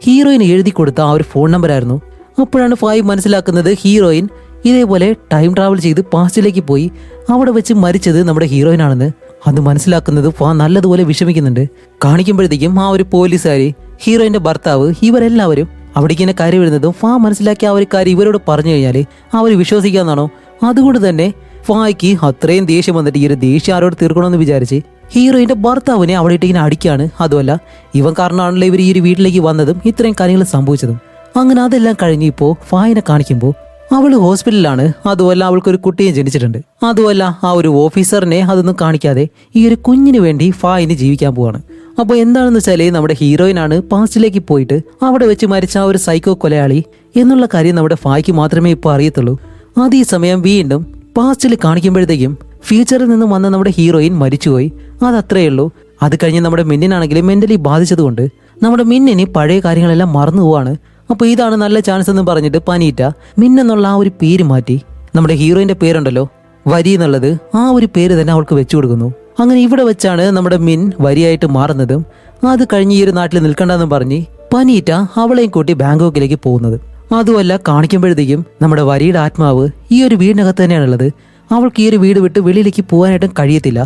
ഹീറോയിന് എഴുതി കൊടുത്ത ആ ഒരു ഫോൺ നമ്പർ ആയിരുന്നു. അപ്പോഴാണ് ഫായ് മനസ്സിലാക്കുന്നത് ഹീറോയിൻ ഇതേപോലെ ടൈം ട്രാവൽ ചെയ്ത് പാസ്റ്റിലേക്ക് പോയി അവിടെ വെച്ച് മരിച്ചത് നമ്മുടെ ഹീറോയിൻ ആണെന്ന്. അത് മനസ്സിലാക്കുന്നത് നല്ലതുപോലെ വിഷമിക്കുന്നുണ്ട്. കാണിക്കുമ്പോഴത്തേക്കും ആ ഒരു പോലീസുകാരി, ഹീറോയിന്റെ ഭർത്താവ്, ഇവരെല്ലാവരും അവിടേക്ക് തന്നെ കാര്യം വരുന്നതും മനസ്സിലാക്കിയ ആ ഒരു കാര്യം ഇവരോട് പറഞ്ഞു കഴിഞ്ഞാൽ അവർ വിശ്വസിക്കാന്നാണോ. അതുകൊണ്ട് തന്നെ ഫായ്ക്ക് അത്രയും ദേഷ്യം വന്നിട്ട് ഈ ഒരു ദേഷ്യം ആരോട് തീർക്കണമെന്ന് വിചാരിച്ച് ഹീറോയിന്റെ ഭർത്താവിനെ അവിടെ ഇട്ട് ഇങ്ങനെ അടിക്കാണ്. അതുമല്ല ഇവൻ കാരണമാണല്ലോ ഇവർ ഈ ഒരു വീട്ടിലേക്ക് വന്നതും ഇത്രയും കാര്യങ്ങൾ സംഭവിച്ചതും. അങ്ങനെ അതെല്ലാം കഴിഞ്ഞ് ഇപ്പോൾ ഫായിനെ കാണിക്കുമ്പോൾ അവള് ഹോസ്പിറ്റലിലാണ്. അതുമല്ല അവൾക്കൊരു കുട്ടിയും ജനിച്ചിട്ടുണ്ട്. അതുമല്ല ആ ഒരു ഓഫീസറിനെ അതൊന്നും കാണിക്കാതെ ഈ ഒരു കുഞ്ഞിന് വേണ്ടി ഫായിന് ജീവിക്കാൻ പോവാണ്. അപ്പോൾ എന്താണെന്ന് വെച്ചാല് നമ്മുടെ ഹീറോയിനാണ് പാസ്റ്റിലേക്ക് പോയിട്ട് അവിടെ വെച്ച് മരിച്ച ആ ഒരു സൈക്കോ കൊലയാളി എന്നുള്ള കാര്യം നമ്മുടെ ഫായ്ക്ക് മാത്രമേ ഇപ്പോൾ അറിയത്തുള്ളൂ. അതേ സമയം വീണ്ടും പാസ്റ്റിൽ കാണിക്കുമ്പോഴത്തേക്കും ഫ്യൂച്ചറിൽ നിന്നും വന്ന നമ്മുടെ ഹീറോയിൻ മരിച്ചുപോയി. അതത്രയേ ഉള്ളൂ. അത് കഴിഞ്ഞ് നമ്മുടെ മിന്നിനാണെങ്കിലും മെന്റലി ബാധിച്ചതുകൊണ്ട് നമ്മുടെ മിന്നിന് പഴയ കാര്യങ്ങളെല്ലാം മറന്നു പോവാണ്. അപ്പോൾ ഇതാണ് നല്ല ചാൻസ് എന്ന് പറഞ്ഞിട്ട് പനീറ്റ മിന്നെന്നുള്ള ആ ഒരു പേര് മാറ്റി നമ്മുടെ ഹീറോയിന്റെ പേരുണ്ടല്ലോ വരി എന്നുള്ളത്, ആ ഒരു പേര് തന്നെ അവൾക്ക് വെച്ചു കൊടുക്കുന്നു. അങ്ങനെ ഇവിടെ വെച്ചാണ് നമ്മുടെ മിൻ വരിയായിട്ട് മാറുന്നതും അത് കഴിഞ്ഞ് ഈ ഒരു നാട്ടിൽ നിൽക്കണ്ടെന്നും പറഞ്ഞ് പനീറ്റ അവളെയും കൂട്ടി ബാങ്കോക്കിലേക്ക് പോകുന്നത്. അതുമല്ല കാണിക്കുമ്പോഴത്തേക്കും നമ്മുടെ വരിയുടെ ആത്മാവ് ഈ ഒരു വീടിനകത്ത് തന്നെയാണുള്ളത്. അവൾക്ക് ഈ ഒരു വീട് വിട്ട് വെളിയിലേക്ക് പോകാനായിട്ടും കഴിയത്തില്ല.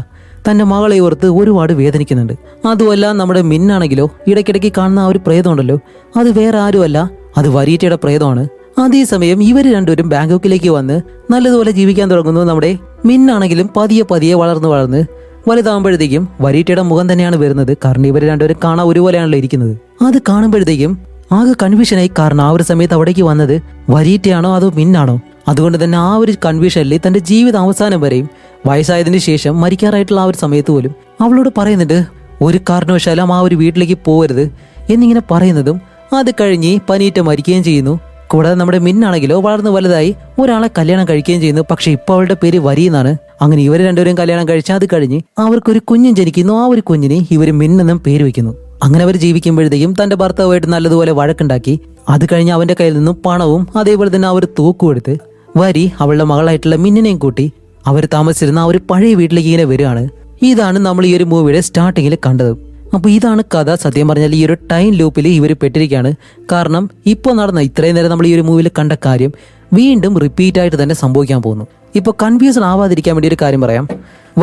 തന്റെ മകളെ ഓർത്ത് ഒരുപാട് വേദനിക്കുന്നുണ്ട്. അതുമല്ല നമ്മുടെ മിന്നാണെങ്കിലോ ഇടയ്ക്കിടയ്ക്ക് കാണുന്ന ആ ഒരു പ്രേതമുണ്ടല്ലോ, അത് വേറെ ആരുമല്ല, അത് വരീറ്റയുടെ പ്രേതമാണ്. അതേസമയം ഇവർ രണ്ടുപേരും ബാങ്കോക്കിലേക്ക് വന്ന് നല്ലതുപോലെ ജീവിക്കാൻ തുടങ്ങുന്നു. നമ്മുടെ മിന്നാണെങ്കിലും പതിയെ പതിയെ വളർന്ന് വലുതാകുമ്പോഴത്തേക്കും വരീറ്റയുടെ മുഖം തന്നെയാണ് വരുന്നത്. കാരണം ഇവർ രണ്ടുപേരും കാണാൻ ഒരുപോലെയാണല്ലോ ഇരിക്കുന്നത്. അത് കാണുമ്പോഴത്തേക്കും ആകെ കൺഫ്യൂഷനായി. കാരണം ആ ഒരു സമയത്ത് അവിടേക്ക് വന്നത് വരീറ്റയാണോ അതോ മിന്നാണോ? അതുകൊണ്ട് തന്നെ ആ ഒരു കൺഫ്യൂഷനിൽ തന്റെ ജീവിത അവസാനം വരെയും വയസ്സായതിനു ശേഷം മരിക്കാറായിട്ടുള്ള ആ ഒരു സമയത്ത് പോലും അവളോട് പറയുന്നുണ്ട് ഒരു കാരണവശാലും ആ ഒരു വീട്ടിലേക്ക് പോകരുത് എന്നിങ്ങനെ പറയുന്നതും അത് കഴിഞ്ഞ് പനീറ്റ മരിക്കുകയും ചെയ്യുന്നു. കൂടാതെ നമ്മുടെ മിന്നാണെങ്കിലോ വളർന്ന് വലുതായി ഒരാളെ കല്യാണം കഴിക്കുകയും ചെയ്യുന്നു. പക്ഷെ ഇപ്പൊ അവളുടെ പേര് വരി എന്നാണ്. അങ്ങനെ ഇവർ രണ്ടുപേരും കല്യാണം കഴിച്ച് അത് കഴിഞ്ഞ് അവർക്കൊരു കുഞ്ഞും ജനിക്കുന്നു. ആ ഒരു കുഞ്ഞിന് ഇവർ മിന്നെന്നും പേര് വെക്കുന്നു. അങ്ങനെ അവർ ജീവിക്കുമ്പോഴത്തേക്കും തന്റെ ഭർത്താവുമായിട്ട് നല്ലതുപോലെ വഴക്കുണ്ടാക്കി അത് കഴിഞ്ഞ് അവന്റെ കയ്യിൽ നിന്നും പണവും അതേപോലെ തന്നെ ആ ഒരു തൂക്കും എടുത്ത് വരി അവളുടെ മകളായിട്ടുള്ള മിന്നിനെയും കൂട്ടി അവർ താമസിച്ചിരുന്ന ആ ഒരു പഴയ വീട്ടിലേക്ക് ഇങ്ങനെ വരികയാണ്. ഇതാണ് നമ്മൾ ഈ ഒരു മൂവിയുടെ സ്റ്റാർട്ടിങ്ങിൽ കണ്ടത്. അപ്പോൾ ഇതാണ് കഥ. സത്യം പറഞ്ഞാൽ ഈ ഒരു ടൈം ലൂപ്പിൽ ഇവർ പെട്ടിരിക്കുകയാണ്. കാരണം ഇപ്പോൾ നടന്ന ഇത്രയും നേരം നമ്മൾ ഈ ഒരു മൂവിയിൽ കണ്ട കാര്യം വീണ്ടും റിപ്പീറ്റ് ആയിട്ട് തന്നെ സംഭവിക്കാൻ പോകുന്നു. ഇപ്പോൾ കൺഫ്യൂഷൻ ആവാതിരിക്കാൻ വേണ്ടി ഒരു കാര്യം പറയാം.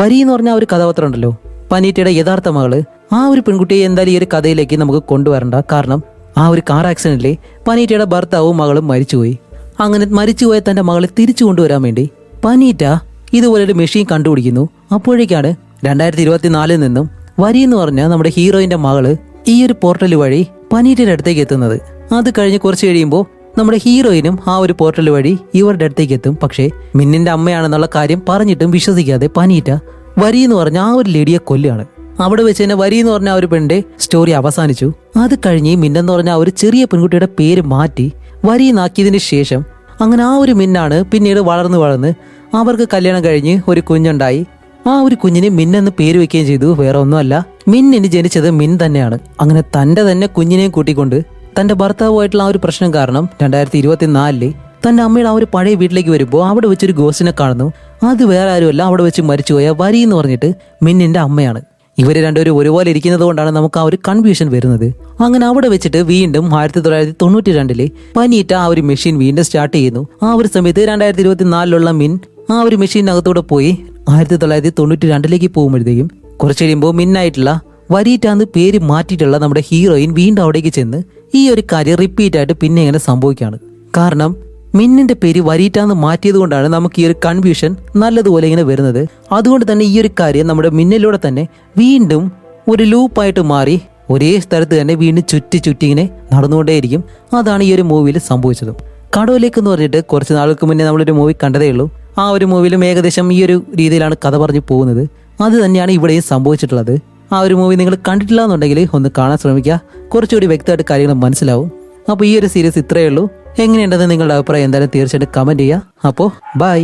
വരി എന്ന് പറഞ്ഞ ആ ഒരു കഥാപാത്രം ഉണ്ടല്ലോ, പനീറ്റയുടെ യഥാർത്ഥ മകള്, ആ ഒരു പെൺകുട്ടിയെ എന്തായാലും ഈ ഒരു കഥയിലേക്ക് നമുക്ക് കൊണ്ടുവരണ്ട. കാരണം ആ ഒരു കാർ ആക്സിഡന്റിൽ പനീറ്റയുടെ ഭർത്താവും മകളും മരിച്ചുപോയി. അങ്ങനെ മരിച്ചുപോയ തന്റെ മകളെ തിരിച്ചു കൊണ്ടുവരാൻ വേണ്ടി പനീറ്റ ഇതുപോലൊരു മെഷീൻ കണ്ടുപിടിക്കുന്നു. അപ്പോഴേക്കാണ് 2024 നിന്നും വരി എന്ന് പറഞ്ഞ നമ്മുടെ ഹീറോയിന്റെ മകള് ഈ ഒരു പോർട്ടൽ വഴി പനീറ്റയുടെ അടുത്തേക്ക് എത്തുന്നത്. അത് കഴിഞ്ഞ് കുറച്ച് കഴിയുമ്പോൾ നമ്മുടെ ഹീറോയിനും ആ ഒരു പോർട്ടൽ വഴി ഇവരുടെ അടുത്തേക്ക് എത്തും. പക്ഷേ മിന്നിന്റെ അമ്മയാണെന്നുള്ള കാര്യം പറഞ്ഞിട്ടും വിശ്വസിക്കാതെ പനീറ്റ വരി എന്ന് പറഞ്ഞ ആ ഒരു ലേഡിയെ കൊല്ലുകയാണ്. അവിടെ വെച്ച് തന്നെ വരി എന്ന് പറഞ്ഞ ആ ഒരു പെണ്ണിന്റെ സ്റ്റോറി അവസാനിച്ചു. അത് കഴിഞ്ഞ് മിന്നെന്ന് പറഞ്ഞ ആ ഒരു ചെറിയ പെൺകുട്ടിയുടെ പേര് മാറ്റി വരി നാക്കിയതിന് ശേഷം അങ്ങനെ ആ ഒരു മിന്നാണ് പിന്നീട് വളർന്ന് അവർക്ക് കല്യാണം കഴിഞ്ഞ് ഒരു കുഞ്ഞുണ്ടായി. ആ ഒരു കുഞ്ഞിന് മിന്നെന്ന് പേര് വെക്കുകയും ചെയ്തു. വേറെ ഒന്നുമല്ല, മിന്നിന് ജനിച്ചത് മിൻ തന്നെയാണ്. അങ്ങനെ തന്റെ തന്നെ കുഞ്ഞിനെയും കൂട്ടിക്കൊണ്ട് തന്റെ ഭർത്താവുമായിട്ടുള്ള ആ ഒരു പ്രശ്നം കാരണം 2024 തന്റെ അമ്മയുടെ ആ ഒരു പഴയ വീട്ടിലേക്ക് വരുമ്പോൾ അവിടെ വെച്ചൊരു ഗോസ്റ്റിനെ കാണുന്നു. അത് വേറെ ആരുമല്ല, അവിടെ വെച്ച് മരിച്ചുപോയ വരി എന്ന് പറഞ്ഞിട്ട് മിന്നിന്റെ അമ്മയാണ്. ഇവര് രണ്ടുപേരും ഒരുപോലെ ഇരിക്കുന്നത് കൊണ്ടാണ് നമുക്ക് ആ ഒരു കൺഫ്യൂഷൻ വരുന്നത്. അങ്ങനെ അവിടെ വെച്ചിട്ട് വീണ്ടും 1992 പനീറ്റ ആ ഒരു മെഷീൻ വീണ്ടും സ്റ്റാർട്ട് ചെയ്യുന്നു. ആ ഒരു സമയത്ത് 2024 മിൻ ആ ഒരു മെഷീനകത്തൂടെ പോയി 1992 പോകുമ്പോഴത്തേക്കും കുറച്ച് കഴിയുമ്പോൾ മിന്നായിട്ടുള്ള വരീറ്റാന്ന് പേര് മാറ്റിയിട്ടുള്ള നമ്മുടെ ഹീറോയിൻ വീണ്ടും അവിടേക്ക് ചെന്ന് ഈ ഒരു കാര്യം റിപ്പീറ്റ് ആയിട്ട് പിന്നെ ഇങ്ങനെ സംഭവിക്കുകയാണ്. കാരണം മിന്നിന്റെ പേര് വരീറ്റാന്ന് മാറ്റിയത് കൊണ്ടാണ് നമുക്ക് ഈ ഒരു കൺഫ്യൂഷൻ നല്ലതുപോലെ ഇങ്ങനെ വരുന്നത്. അതുകൊണ്ട് തന്നെ ഈ ഒരു കാര്യം നമ്മുടെ മിന്നിലൂടെ തന്നെ വീണ്ടും ഒരു ലൂപ്പായിട്ട് മാറി ഒരേ സ്ഥലത്ത് തന്നെ വീണ്ടും ചുറ്റി ഇങ്ങനെ നടന്നുകൊണ്ടേയിരിക്കും. അതാണ് ഈ ഒരു മൂവിയിൽ സംഭവിച്ചത്. കടവിലേക്ക് എന്ന് പറഞ്ഞിട്ട് കുറച്ച് നാൾക്ക് മുന്നേ നമ്മളൊരു മൂവി കണ്ടതേ ഉള്ളൂ. ആ ഒരു മൂവിയിലും ഏകദേശം ഈ ഒരു രീതിയിലാണ് കഥ പറഞ്ഞു പോകുന്നത്. അത് തന്നെയാണ് ഇവിടെയും സംഭവിച്ചിട്ടുള്ളത്. ആ ഒരു മൂവി നിങ്ങൾ കണ്ടിട്ടില്ല എന്നുണ്ടെങ്കിൽ ഒന്ന് കാണാൻ ശ്രമിക്കുക, കുറച്ചുകൂടി വ്യക്തമായിട്ട് കാര്യങ്ങൾ മനസ്സിലാവും. അപ്പോൾ ഈ ഒരു സീരീസ് ഇത്രയേ ഉള്ളൂ. എങ്ങനെയുണ്ടെന്ന് നിങ്ങളുടെ അഭിപ്രായം എന്തായാലും തീർച്ചയായിട്ടും കമന്റ് ചെയ്യുക. അപ്പോൾ ബൈ.